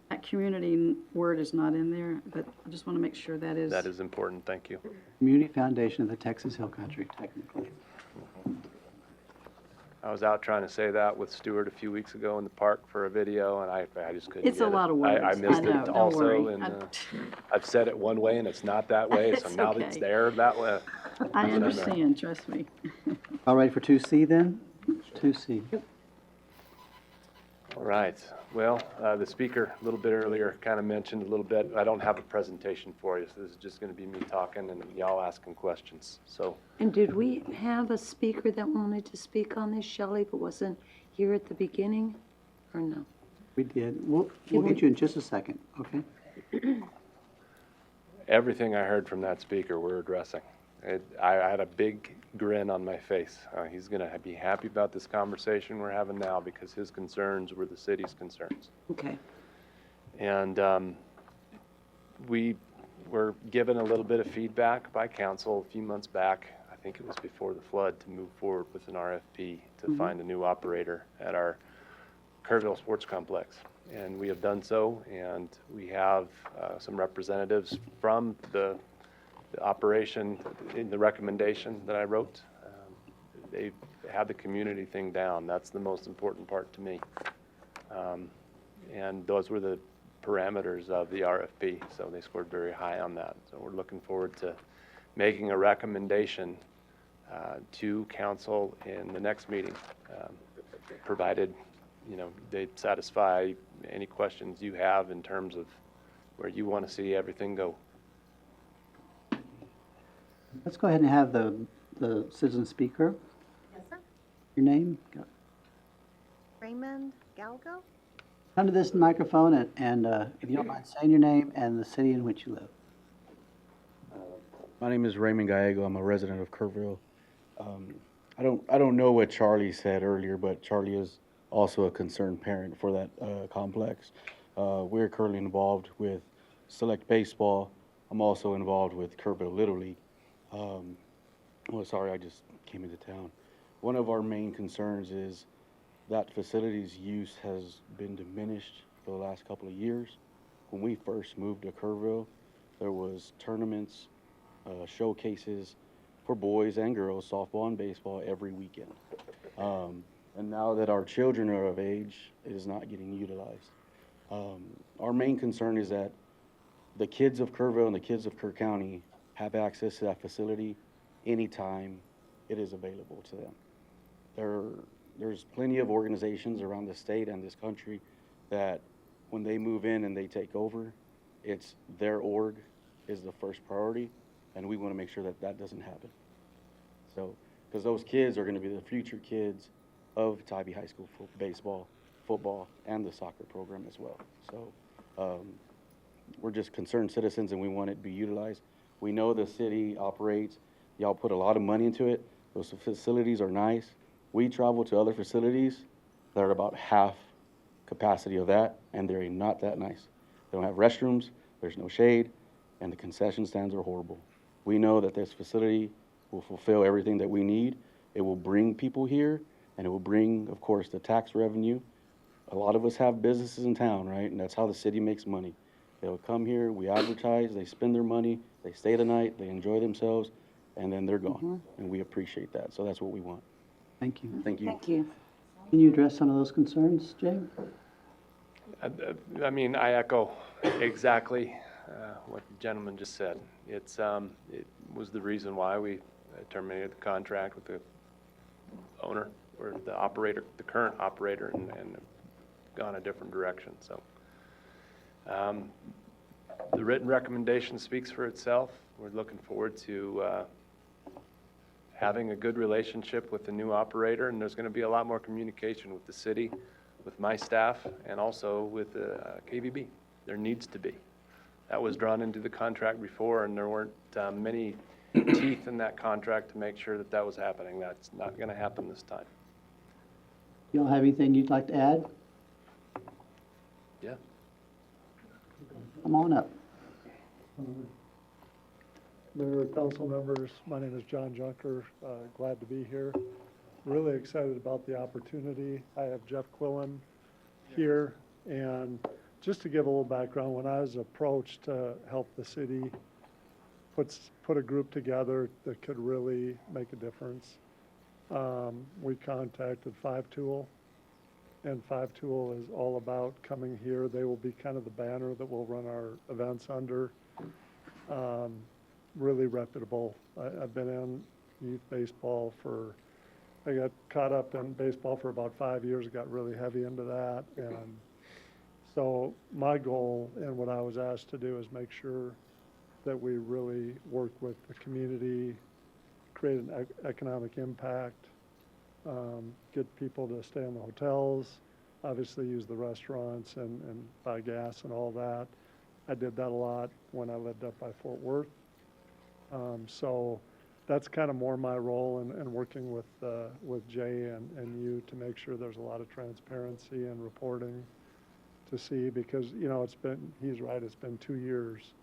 That community word is not in there, but I just want to make sure that is. That is important. Thank you. Community Foundation of the Texas Hill Country, technically. I was out trying to say that with Stuart a few weeks ago in the park for a video, and I just couldn't It's get a it. lot of words. I missed know, it don't also, worry. and I've said it one way and it's not that way, so It's now that it's okay. there that way. I understand, trust me. All ready for 2C then? 2C. All right. Well, the speaker a little bit earlier kind of mentioned a little bit. I don't have a presentation for you, so this is just going to be me talking and y'all asking questions. So And did we have a speaker that wanted to speak on this, Shelley, but wasn't here at the beginning, or no? We did. We'll get you in just a second, okay? everything I heard from that speaker we're addressing. I had a big grin on my face. He's going to be happy about this conversation we're having now because his concerns were the city's concerns. Okay. And we were given a little bit of feedback by council a few months back, I think it was before the flood, to move forward with an RFP to find a new operator at our Kerrville Sports Complex. And we have done so, and we have some representatives from the operation in the recommendation that I wrote. They had the community thing down. That's the most important part to me. And those were the parameters of the RFP, so they scored very high on that. So we're looking forward to making a recommendation to council in the next meeting, provided, they satisfy any questions you have in terms of where you want to see everything go. Let's go ahead and have the citizen speaker. Yes, sir. Your name? Raymond Galgo? Come to this microphone and if you don't mind saying your name and the city in which you live. My name is Raymond Gallego. I'm a resident of Kerrville. I don't know what Charlie said earlier, but Charlie is also a concerned parent for that complex. We're currently involved with Select Baseball. I'm also involved with Kerrville Little League. Sorry, I just came into town. One of our main concerns is that facility's use has been diminished for the last couple of years. When we first moved to Kerrville, there was tournaments, showcases for boys and girls, softball and baseball every weekend. And now that our children are of age, it is not getting utilized. Our main concern is that the kids of Kerrville and the kids of Kerr County have access to that facility anytime it is available to them. There's plenty of organizations around the state and this country that when they move in and they take over, it's their org is the first priority, and we want to make sure that that doesn't happen. So, because those kids are going to be the future kids of Tybee High School baseball, football, and the soccer program as well. So we're just concerned citizens, and we want it to be utilized. We know the city operates. Y'all put a lot of money into it. Those facilities are nice. We travel to other facilities that are about half capacity of that, and they're not that nice. They don't have restrooms, there's no shade, and the concession stands are horrible. We know that this facility will fulfill everything that we need. It will bring people here, and it will bring, of course, the tax revenue. A lot of us have businesses in town, right? And that's how the city makes money. They'll come here, we advertise, they spend their money, they stay the night, they enjoy themselves, and then they're gone. And we appreciate that. So that's what we want. Thank you. Thank you. Thank you. Can you address some of those concerns, Jay? I mean, I echo exactly what the gentleman just said. It was the reason why we terminated the contract with the owner or the operator, the current operator, and gone a different direction. So the written recommendation speaks for itself. We're looking forward to having a good relationship with the new operator, and there's going to be a lot more communication with the city, with my staff, and also with KVB. There needs to be. That was drawn into the contract before, and there weren't many teeth in that contract to make sure that that was happening. That's not going to happen this time. You don't have anything you'd like to add? Yeah. Come on up. Mayor, council members, my name is John Junker, glad to be here. Really excited about the opportunity. I have Jeff Quillen here, and just to give a little background, when I was approached to help the city put a group together that could really make a difference, we contacted Five Tool, and Five Tool is all about coming here. They will be kind of the banner that we'll run our events under. Really reputable. I've been in youth baseball I got caught up in baseball for about 5 years, got really heavy into that. And so my goal and what I was asked to do is make sure that we really work with the community, create an economic impact, get people to stay in the hotels, obviously use the restaurants and buy gas and all that. I did that a lot when I lived up by Fort Worth. So that's kind of more my role in working with Jay and you to make sure there's a lot of transparency and reporting to see, because, he's right, it's been 2 years,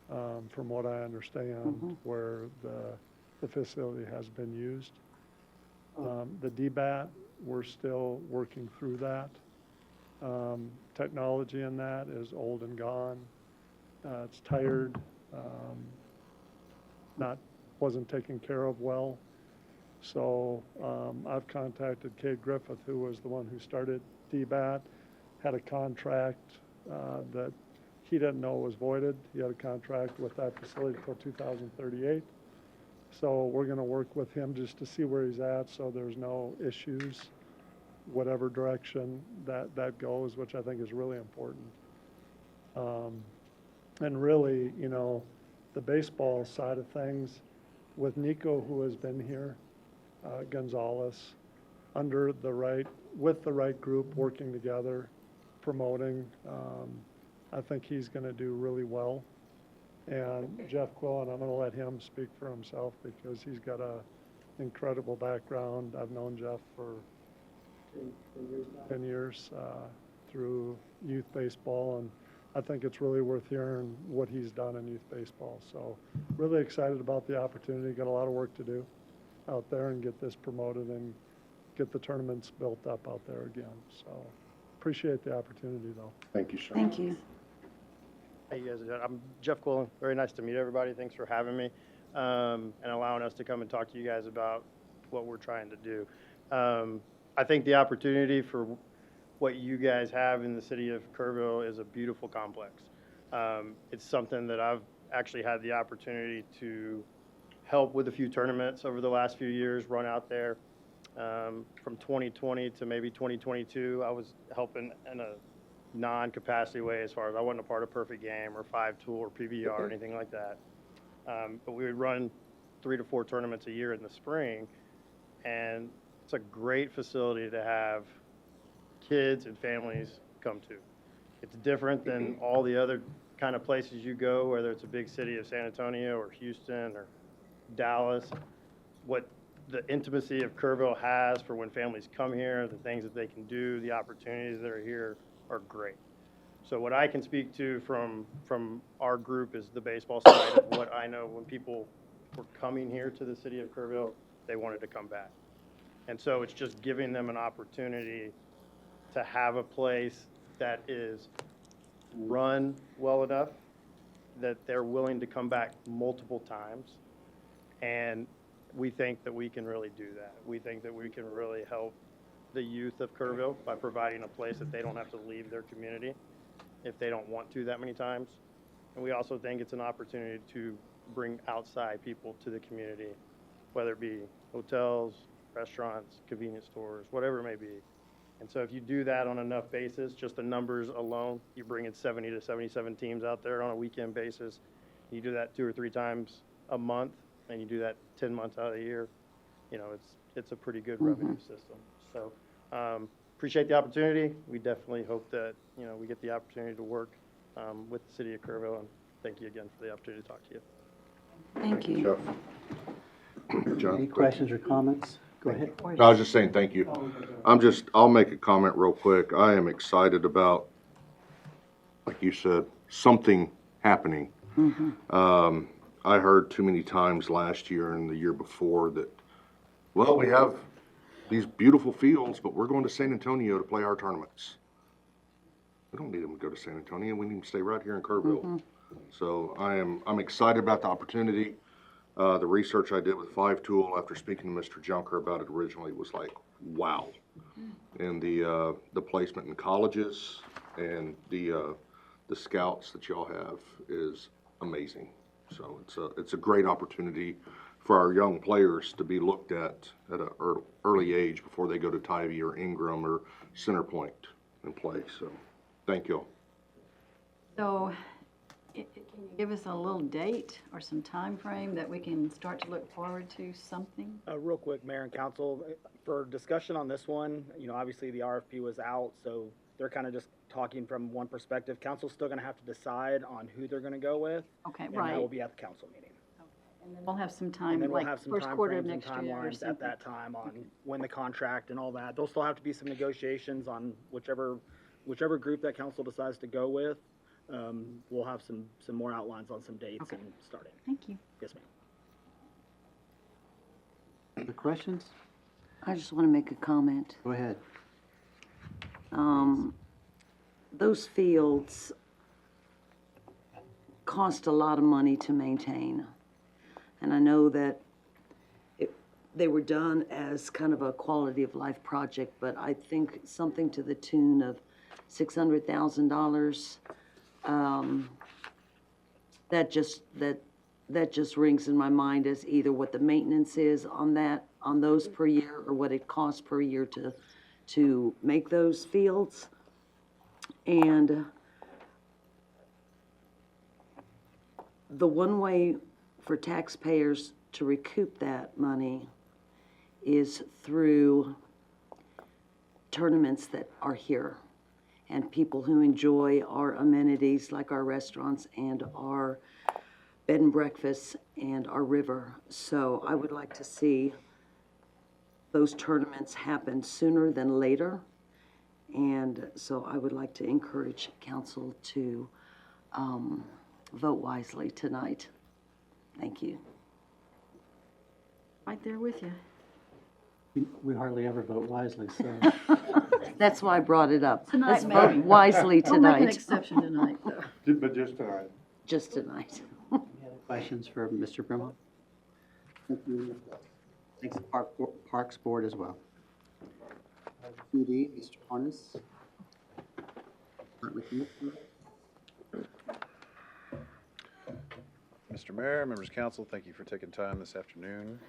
from what I understand, where the facility has been used. The DBAT, we're still working through that. Technology in that is old and gone. It's tired. Wasn't taken care of well. So I've contacted Kate Griffith, who was the one who started DBAT, had a contract that he didn't know was voided. He had a contract with that facility till 2038. So we're going to work with him just to see where he's at, so there's no issues, whatever direction that goes, which I think is really important. And really, you know, the baseball side of things, with Nico, who has been here, Gonzalez, with the right group, working together, promoting, I think he's going to do really well. And Jeff Quillen, I'm going to let him speak for himself because he's got a incredible background. I've known Jeff for 10 years through youth baseball, and I think it's really worth hearing what he's done in youth baseball. So really excited about the opportunity. Got a lot of work to do out there and get this promoted and get the tournaments built up out there again. So appreciate the opportunity, though. Thank you, sir. Thank you. Hey, you guys are doing? I'm Jeff Quillen. Very nice to meet everybody. Thanks for having me and allowing us to come and talk to you guys about what we're trying to do. I think the opportunity for what you guys have in the city of Kerrville is a beautiful complex. It's something that I've actually had the opportunity to help with a few tournaments over the last few years, run out there. From 2020 to maybe 2022, I was helping in a non-capacity way, as far as I wasn't a part of Perfect Game or 5-Tool or PBR or anything like that. But we would run 3 to 4 tournaments a year in the spring, and it's a great facility to have kids and families come to. It's different than all the other kind of places you go, whether it's a big city of San Antonio or Houston or Dallas. What the intimacy of Kerrville has for when families come here, the things that they can do, the opportunities that are here are great. So what I can speak to from our group is the baseball side of what I know. When people were coming here to the city of Kerrville, they wanted to come back. And so it's just giving them an opportunity to have a place that is run well enough that they're willing to come back multiple times. And we think that we can really do that. We think that we can really help the youth of Kerrville by providing a place that they don't have to leave their community if they don't want to that many times. And we also think it's an opportunity to bring outside people to the community, whether it be hotels, restaurants, convenience stores, whatever it may be. And so if you do that on enough basis, just the numbers alone, you bring in 70 to 77 teams out there on a weekend basis. You do that 2 or 3 times a month, and you do that 10 months out of the year, you know, it's a pretty good revenue system. So appreciate the opportunity. We definitely hope that, you know, we get the opportunity to work with the city of Kerrville, and thank you again for the opportunity to talk to you. Thank you. Jeff. John? Any questions or comments? Go ahead. I was just saying thank you. I'll make a comment real quick. I am excited about, like you said, something happening. I heard too many times last year and the year before that, well, we have these beautiful fields, but we're going to San Antonio to play our tournaments. We don't need them to go to San Antonio. We need them to stay right here in Kerrville. So I'm excited about the opportunity. The research I did with 5-Tool after speaking to Mr. Junker about it originally was like, wow. And the placement in colleges and the scouts that y'all have is amazing. So it's a great opportunity for our young players to be looked at an early age before they go to Tybee or Ingram or Center Point and play. So thank you all. So can you give us a little date or some time frame that we can start to look forward to something? Real quick, Mayor and Council, for discussion on this one, you know, obviously the RFP was out, so they're kind of just talking from one perspective. Council's still going to have to decide on who they're going to go with. Okay, And right. that will be at the council meeting. And then we'll have some And time, then we'll like have some first quarter of timeframes and next year or timelines at something. that time on when the contract and all that. There'll still have to be some negotiations on whichever group that council decides to go with. We'll have some more outlines on some dates Okay. and starting. Thank you. Yes, ma'am. Other questions? I just want to make a comment. Go ahead. Those fields cost a lot of money to maintain. And I know that they were done as kind of a quality of life project, but I think something to the tune of $600,000. That just rings in my mind as either what the maintenance is on those per year, or what it costs per year to make those fields. And the one way for taxpayers to recoup that money is through tournaments that are here, and people who enjoy our amenities like our restaurants and our bed and breakfasts and our river. So I would like to see those tournaments happen sooner than later. And so I would like to encourage council to vote wisely tonight. Thank you. Right there with you. We hardly ever vote wisely, so. That's why I brought it up. Tonight, Let's vote maybe. wisely We'll make an tonight. exception tonight, though. But just tonight. Just tonight. Any other questions for Mr. Brimont? Thanks to Parks Board as well. 2D, Mr. Harness. Start with you. Mr. Mayor, members of council, thank you for taking time this afternoon.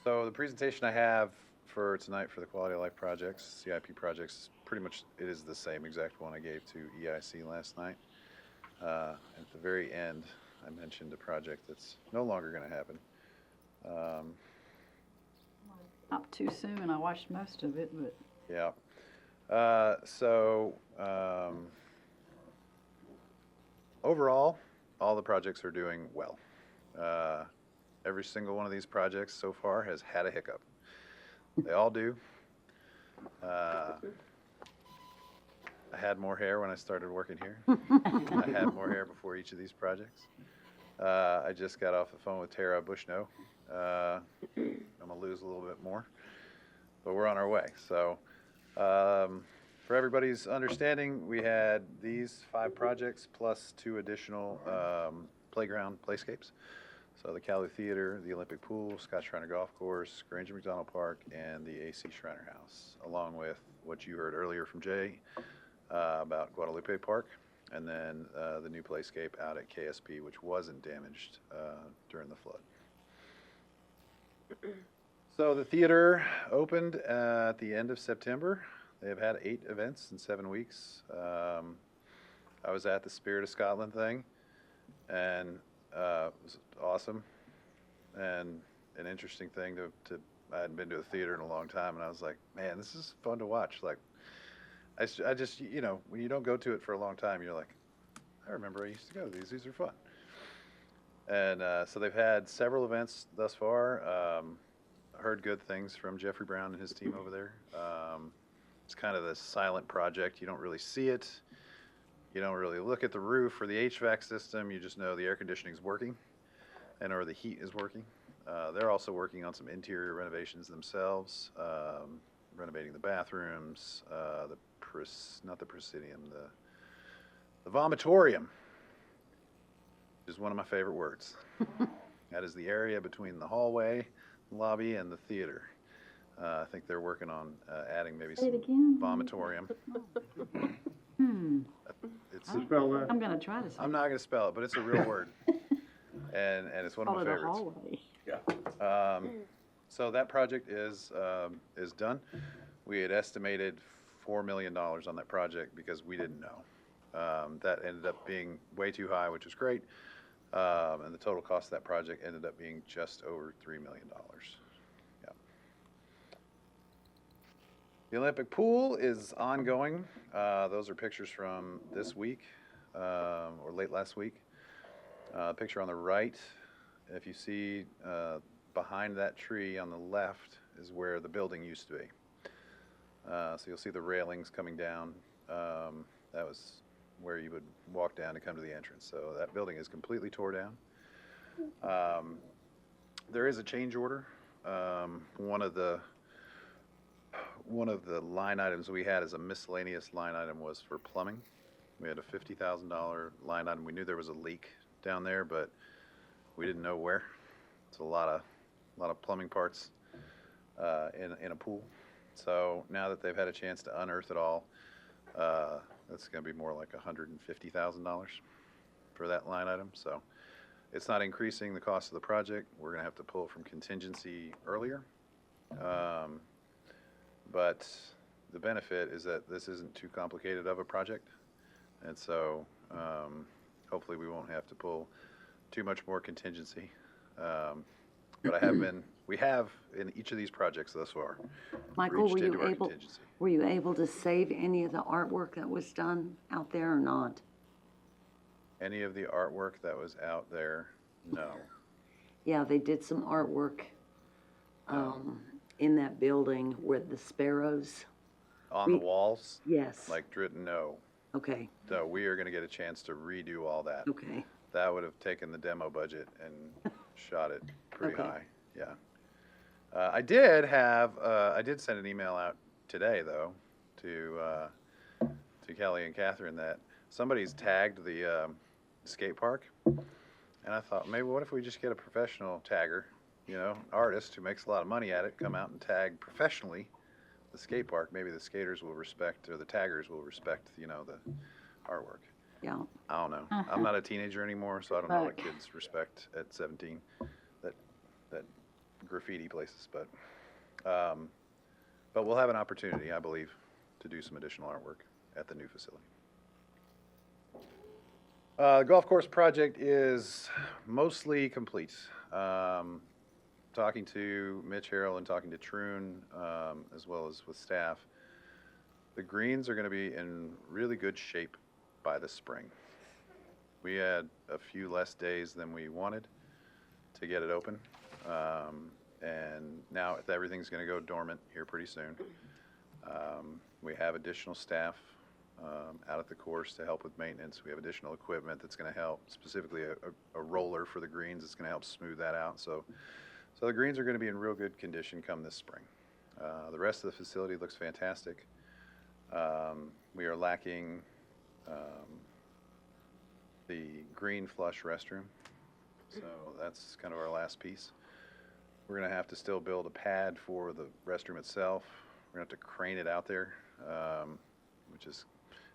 So the presentation I have for tonight for the Quality of Life projects, CIP projects, pretty much it is the same exact one I gave to EIC last night. At the very end, I mentioned a project that's no longer going to happen. Not too soon. I watched most of it, but Yeah. Overall, all the projects are doing well. Every single one of these projects so far has had a hiccup. They all do. I had more hair when I started working here. I had more hair before each of these projects. I just got off the phone with Tara Bushnell. I'm gonna lose a little bit more, but we're on our way. So, for everybody's understanding, we had these 5 projects plus 2 additional playground playscapes. So the Calu Theater, the Olympic Pool, Scott Shriner Golf Course, Granger McDonald Park, and the AC Shriner House, along with what you heard earlier from Jay about Guadalupe Park, and then the new playscape out at KSP, which wasn't damaged during the flood. So the theater opened at the end of September. They've had 8 events in 7 weeks. I was at the Spirit of Scotland thing, and it was awesome and an interesting thing to I hadn't been to a theater in a long time, and I was like, man, this is fun to watch. Like, I just, you know, when you don't go to it for a long time, you're like, I remember I used to go to these. These are fun. And so they've had several events thus far. Heard good things from Jeffrey Brown and his team over there. It's kind of this silent project. You don't really see it. You don't really look at the roof or the HVAC system. You just know the air conditioning is working or the heat is working. They're also working on some interior renovations themselves, renovating the bathrooms, not the Presidium, the vomitorium, which is one of my favorite words. That is the area between the hallway, lobby, and the theater. I think they're working on adding maybe say it some again. vomitorium. I'm gonna try to say. I'm not going to spell it, but it's a real word. And it's one of Call my it a favorites. hallway. So that project is done. We had estimated $4 million on that project because we didn't know. That ended up being way too high, which was great. And the total cost of that project ended up being just over $3 million. Yeah. The Olympic Pool is ongoing. Those are pictures from this week or late last week. Picture on the right, if you see behind that tree on the left is where the building used to be. So you'll see the railings coming down. That was where you would walk down to come to the entrance. So that building is completely tore down. There is a change order. One of the line items we had as a miscellaneous line item was for plumbing. We had a $50,000 line item. We knew there was a leak down there, but we didn't know where. It's a lot of plumbing parts in a pool. So now that they've had a chance to unearth it all, that's gonna be more like $150,000 for that line item. So it's not increasing the cost of the project. We're gonna have to pull from contingency earlier. But the benefit is that this isn't too complicated of a project. And so, hopefully we won't have to pull too much more contingency. But we have in each of these projects thus far, Michael, reached into our contingency. were you able to save any of the artwork that was done out there or not? Any of the artwork that was out there, no. Yeah, they did some artwork, in that building where the sparrows, On the walls, yes, like no. okay, So we are gonna get a chance to redo all that. okay. That would have taken the demo budget and shot it pretty Okay. high, yeah. I did send an email out today, though, to Kelly and Catherine that somebody's tagged the skate park. And I thought, maybe what if we just get a professional tagger, artist who makes a lot of money at it, come out and tag professionally the skate park. Maybe the skaters will respect, or the taggers will respect, the artwork. Yeah. I don't know. I'm not a teenager anymore, so I don't know what kids respect at 17. That graffiti places, but we'll have an opportunity, I believe, to do some additional artwork at the new facility. The golf course project is mostly complete. Talking to Mitch Harrell and talking to Troon, as well as with staff, the greens are going to be in really good shape by the spring. We had a few less days than we wanted to get it open. And now everything's going to go dormant here pretty soon. We have additional staff out at the course to help with maintenance. We have additional equipment that's going to help, specifically a roller for the greens that's going to help smooth that out. So the greens are going to be in real good condition come this spring. The rest of the facility looks fantastic. We are lacking the green flush restroom. So that's kind of our last piece. We're going to have to still build a pad for the restroom itself. We're going to have to crane it out there,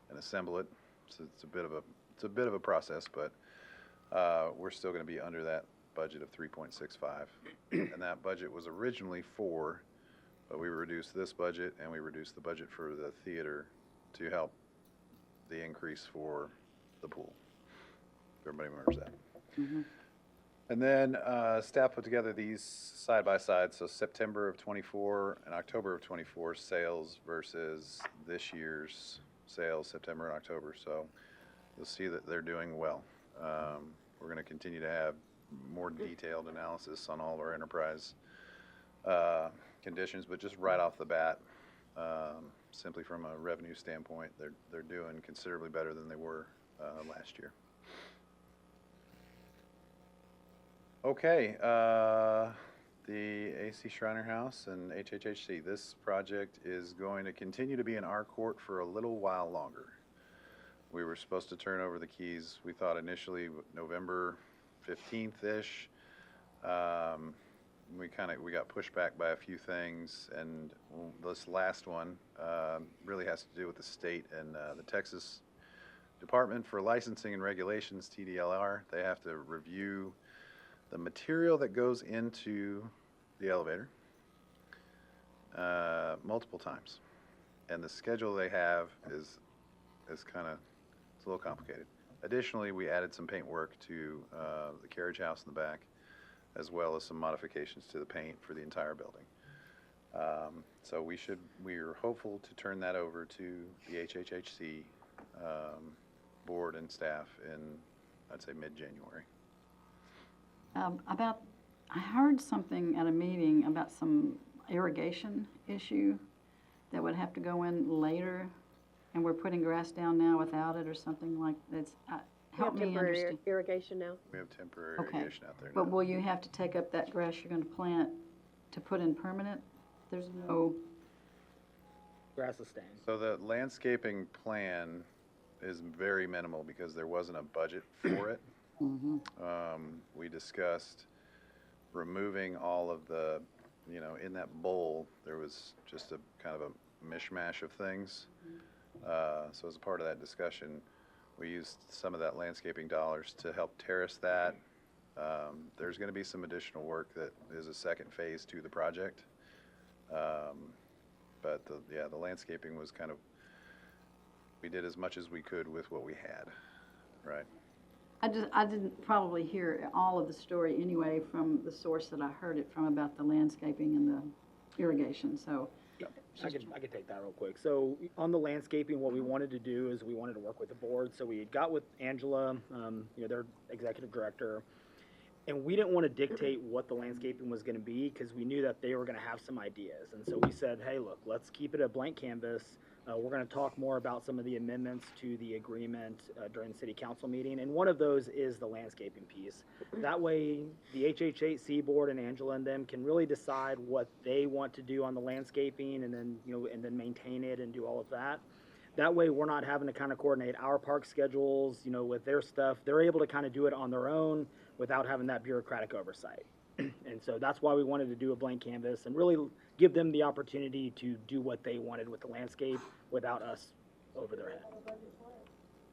and assemble it. So it's a bit of a process, but we're still going to be under that budget of 3.65. And that budget was originally 4, but we reduced this budget and we reduced the budget for the theater to help the increase for the pool. Everybody remembers that. Mm-hmm. And then staff put together these side by side, so September of '24 and October of '24 sales versus this year's sales, September and October. So you'll see that they're doing well. We're going to continue to have more detailed analysis on all of our enterprise conditions, but just right off the bat, simply from a revenue standpoint, they're doing considerably better than they were last year. Okay, the AC Shriner House and HHHC. This project is going to continue to be in our court for a little while longer. We were supposed to turn over the keys, we thought initially November 15th-ish. We got pushed back by a few things, and this last one really has to do with the state and the Texas Department for Licensing and Regulations, TDLR. They have to review the material that goes into the elevator multiple times, and the schedule they have is kind of, it's a little complicated. Additionally, we added some paint work to the carriage house in the back, as well as some modifications to the paint for the entire building. So we're hopeful to turn that over to the HHHC board and staff in, I'd say, mid-January. I heard something at a meeting about some irrigation issue that would have to go in later, and we're putting grass down now without it or something like that. Help me understand. Irrigation now? We have temporary Okay. irrigation out there now. But will you have to take up that grass you're going to plant to put in permanent? There's no, Grass is staying. So the landscaping plan is very minimal because there wasn't a budget for it. Mm-hmm. We discussed removing all of the you know, in that bowl, there was just a kind of a mishmash of things. So as a part of that discussion, we used some of that landscaping dollars to help terrace that. There's going to be some additional work that is a second phase to the project. But the landscaping was kind of, we did as much as we could with what we had, right? I didn't probably hear all of the story anyway from the source that I heard it from about the landscaping and the irrigation, so. I could take that real quick. So on the landscaping, what we wanted to do is we wanted to work with the board. So we got with Angela, their executive director, and we didn't want to dictate what the landscaping was going to be because we knew that they were going to have some ideas. And so we said, hey, look, let's keep it a blank canvas. We're going to talk more about some of the amendments to the agreement during the city council meeting, and one of those is the landscaping piece. That way, the HH8C board and Angela and them can really decide what they want to do on the landscaping, and then maintain it and do all of that. That way, we're not having to kind of coordinate our park schedules, with their stuff. They're able to kind of do it on their own without having that bureaucratic oversight. And so that's why we wanted to do a blank canvas and really give them the opportunity to do what they wanted with the landscape without us over their head.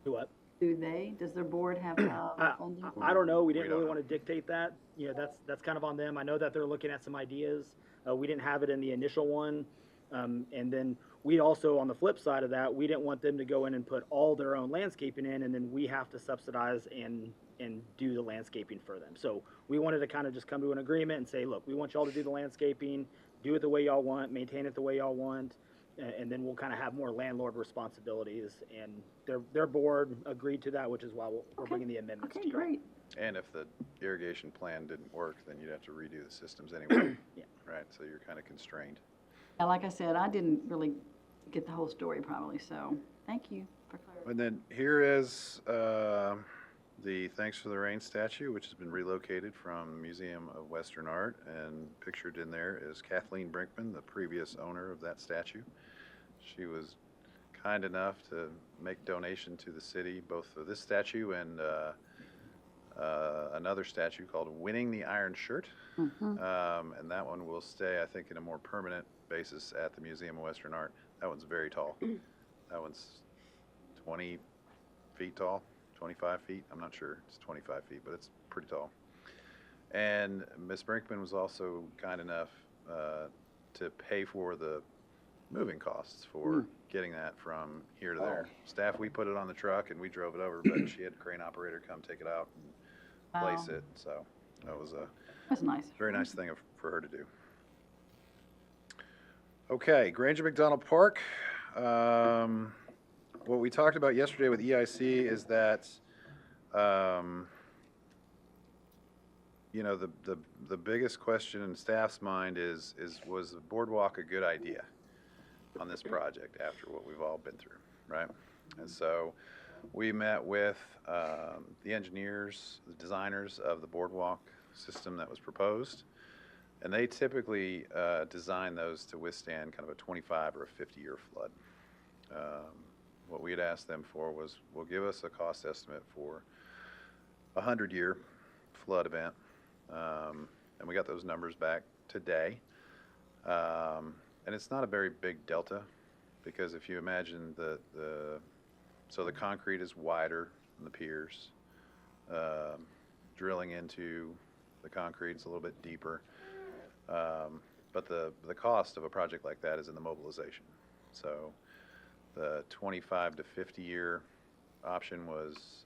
Do what? Does their board have funding? I don't know. We didn't really want to dictate that. That's kind of on them. I know that they're looking at some ideas. We didn't have it in the initial one. And then we also, on the flip side of that, we didn't want them to go in and put all their own landscaping in, and then we have to subsidize and do the landscaping for them. So we wanted to kind of just come to an agreement and say, look, we want y'all to do the landscaping, do it the way y'all want, maintain it the way y'all want, and then we'll kind of have more landlord responsibilities. And their board agreed to that, which is why we're bringing the amendments to you. Great. And if the irrigation plan didn't work, then you'd have to redo the systems anyway. Yeah. Right, so you're kind of constrained. Now, like I said, I didn't really get the whole story probably, so thank you for clarifying. And then here is the Thanks for the Rain statue, which has been relocated from Museum of Western Art, and pictured in there is Kathleen Brinkman, the previous owner of that statue. She was kind enough to make donation to the city, both for this statue and another statue called Winning the Iron Shirt. And that one will stay, I think, in a more permanent basis at the Museum of Western Art. That one's very tall. That one's 20 feet tall, 25 feet. I'm not sure. It's 25 feet, but it's pretty tall. And Ms. Brinkman was also kind enough to pay for the moving costs for getting that from here to there. Staff, we put it on the truck and we drove it over, but she had a crane operator come take it out and place it. So that was That's nice. very nice thing for her to do. Okay, Granger McDonald Park. What we talked about yesterday with EIC is that, the biggest question in staff's mind is was the boardwalk a good idea on this project after what we've all been through, right? And so we met with the engineers, the designers of the boardwalk system that was proposed. And they typically design those to withstand kind of a 25 or a 50-year flood. What we had asked them for was, well, give us a cost estimate for a 100-year flood event. And we got those numbers back today. And it's not a very big delta, because if you imagine so the concrete is wider than the piers. Drilling into the concrete is a little bit deeper. But the cost of a project like that is in the mobilization. So the 25 to 50 year option was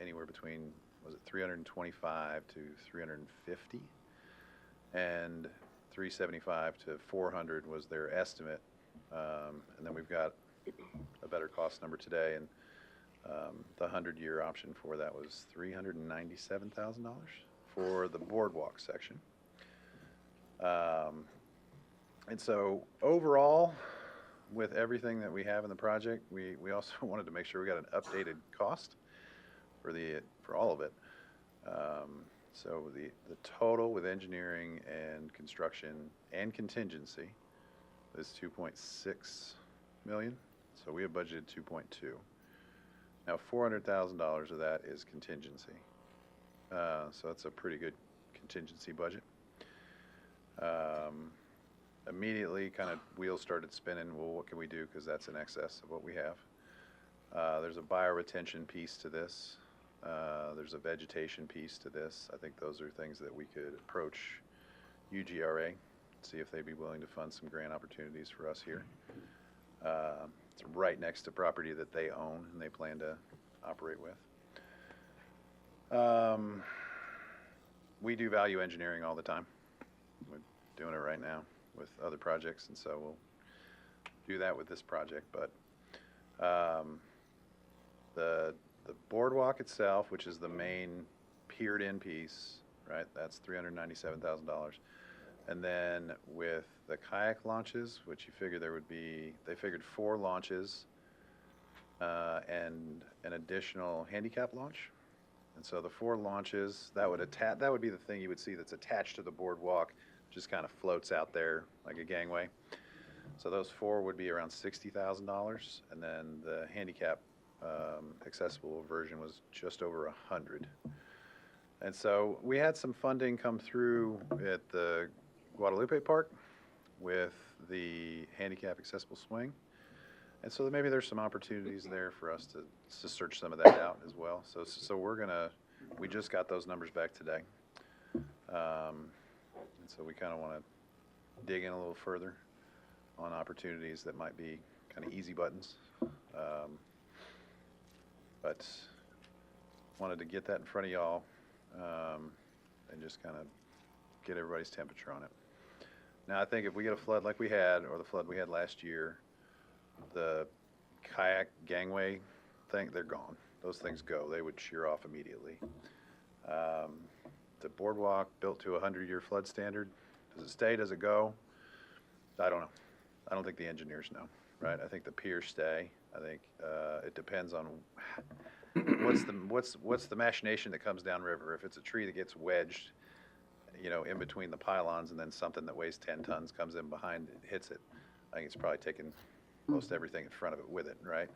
anywhere between, was it 325 to 350, and 375 to 400 was their estimate. And then we've got a better cost number today, and the 100-year option for that was $397,000 for the boardwalk section. And so overall, with everything that we have in the project, we also wanted to make sure we got an updated cost for all of it. So the total with engineering and construction and contingency is 2.6 million. So we have budgeted 2.2. Now $400,000 of that is contingency. So that's a pretty good contingency budget. immediately kind of wheels started spinning. Well, what can we do? Because that's in excess of what we have. There's a bioretention piece to this. There's a vegetation piece to this. I think those are things that we could approach UGRA, see if they'd be willing to fund some grant opportunities for us here. It's right next to property that they own and they plan to operate with. We do value engineering all the time. We're doing it right now with other projects, and so we'll do that with this project. But the boardwalk itself, which is the main piered-in piece, right? That's $397,000. And then with the kayak launches, which you figure there would be, they figured 4 launches and an additional handicap launch. And so the 4 launches, that would be the thing you would see that's attached to the boardwalk, just kind of floats out there like a gangway. So those 4 would be around $60,000, and then the handicap accessible version was just over $100,000. And so we had some funding come through at the Guadalupe Park with the handicap accessible swing. And so maybe there's some opportunities there for us to search some of that out as well. So we just got those numbers back today. And so we kind of want to dig in a little further on opportunities that might be kind of easy buttons. But wanted to get that in front of y'all and just kind of get everybody's temperature on it. Now, I think if we get a flood like we had, or the flood we had last year, the kayak gangway thing, they're gone. Those things go. They would shear off immediately. The boardwalk built to a 100-year flood standard, does it stay? Does it go? I don't know. I don't think the engineers know, right? I think the piers stay. I think it depends on what's the machination that comes downriver. If it's a tree that gets wedged, you know, in between the pylons, and then something that weighs 10 tons comes in behind it, hits it, I think it's probably taking most everything in front of it with it, right?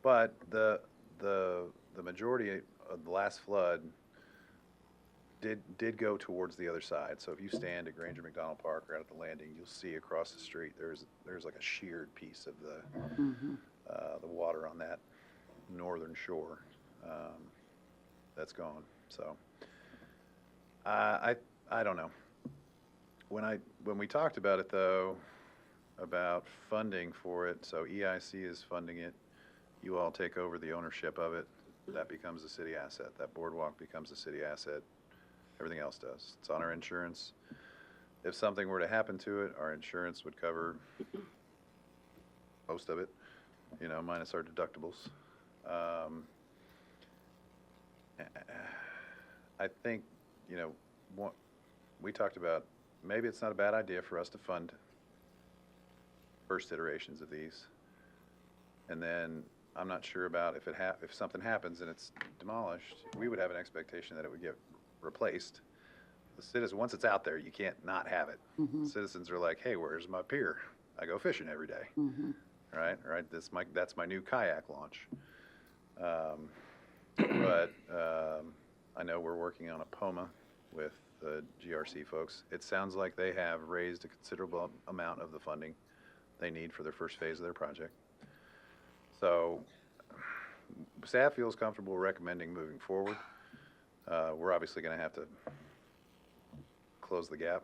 But the majority of the last flood did go towards the other side. So if you stand at Granger McDonald Park or out at the landing, you'll see across the street there's like a sheared piece of the water on that northern shore that's gone. So I don't know. When we talked about it though, about funding for it, so EIC is funding it, you all take over the ownership of it, that becomes a city asset. That boardwalk becomes a city asset. Everything else does. It's on our insurance. If something were to happen to it, our insurance would cover most of it, you know, minus our deductibles. I think, you know, we talked about maybe it's not a bad idea for us to fund first iterations of these. And then I'm not sure about if something happens and it's demolished, we would have an expectation that it would get replaced. The citizen, once it's out there, you can't not have it. Citizens are like, hey, where's my pier? I go fishing every day. Right? That's my new kayak launch. But I know we're working on a POMA with the GRC folks. It sounds like they have raised a considerable amount of the funding they need for their first phase of their project. So staff feels comfortable recommending moving forward. We're obviously going to have to close the gap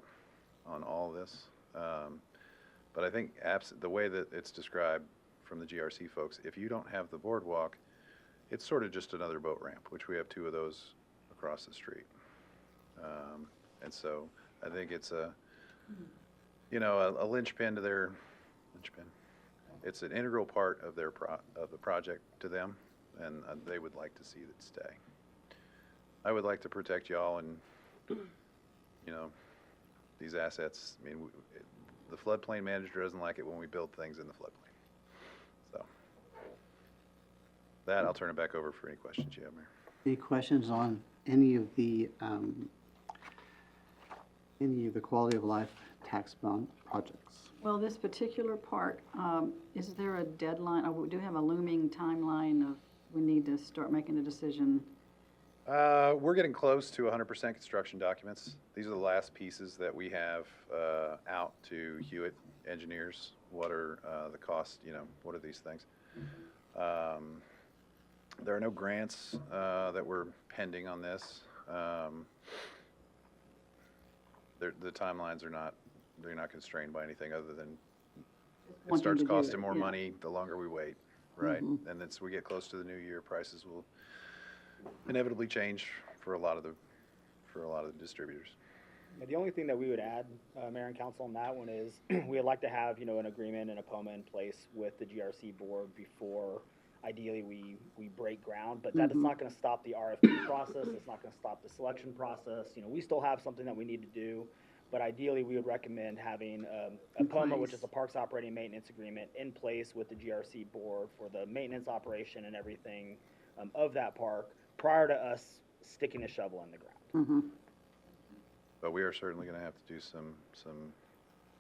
on all of this. But I think the way that it's described from the GRC folks, if you don't have the boardwalk, it's sort of just another boat ramp, which we have 2 of those across the street. And so I think it's a linchpin to their linchpin. It's an integral part of their of the project to them, and they would like to see it stay. I would like to protect y'all and, you know, these assets. I mean, the floodplain manager doesn't like it when we build things in the floodplain. So that, I'll turn it back over for any questions you have, Mayor. Any questions on any of the quality of life tax bond projects? Well, this particular part, is there a deadline, or we do have a looming timeline of we need to start making a decision? We're getting close to 100% construction documents. These are the last pieces that we have out to Hewitt engineers. What are the costs, what are these things? There are no grants that were pending on this. The timelines are not, they're not constrained by anything other than it Wanting starts to do costing it, more yeah. money the longer we wait, right? And then as we get close to the new year, prices will inevitably change for a lot of the distributors. Yeah, the only thing that we would add, Mayor and Council, on that one is we'd like to have, an agreement and a POMA in place with the GRC board before ideally we break ground, but that is not going to stop the RFP process. It's not going to stop the selection process. We still have something that we need to do, but ideally we would recommend having a POMA, which is a Parks Operating Maintenance Agreement, in place with the GRC board for the maintenance operation and everything of that park prior to us sticking a shovel in the ground. But we are certainly going to have to do some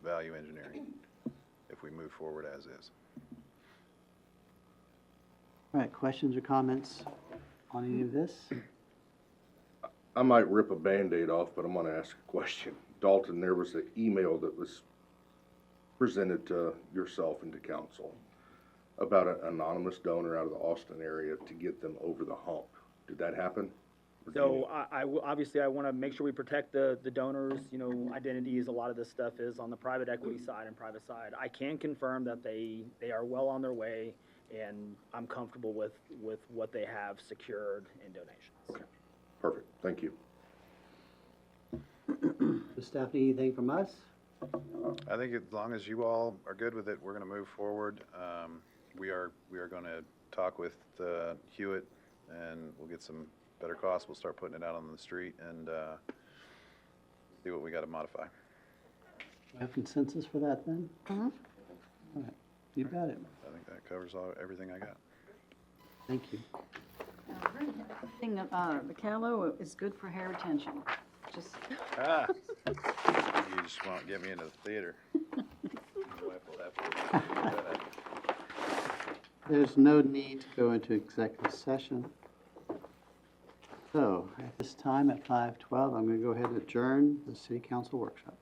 value engineering if we move forward as is. All right, questions or comments on any of this? I might rip a Band-Aid off, but I'm gonna ask a question. Dalton, there was an email that was presented to yourself and to council about an anonymous donor out of the Austin area to get them over the hump. Did that happen? Or do you- So obviously I want to make sure we protect the donors, identities. A lot of this stuff is on the private equity side and private side. I can confirm that they are well on their way, and I'm comfortable with what they have secured in donations. Perfect, thank you. Does staff need anything from us? I think as long as you all are good with it, we're going to move forward. We are going to talk with Hewitt, and we'll get some better costs. We'll start putting it out on the street and see what we got to modify. We have consensus for that then? All right, you got it. I think that covers everything I got. Thank you. Thing, the callow is good for hair retention. Just, You just won't get me into the theater. My wife will have to. There's no need to go into executive session. So at this time at 5:12, I'm going to go ahead and adjourn the city council workshop.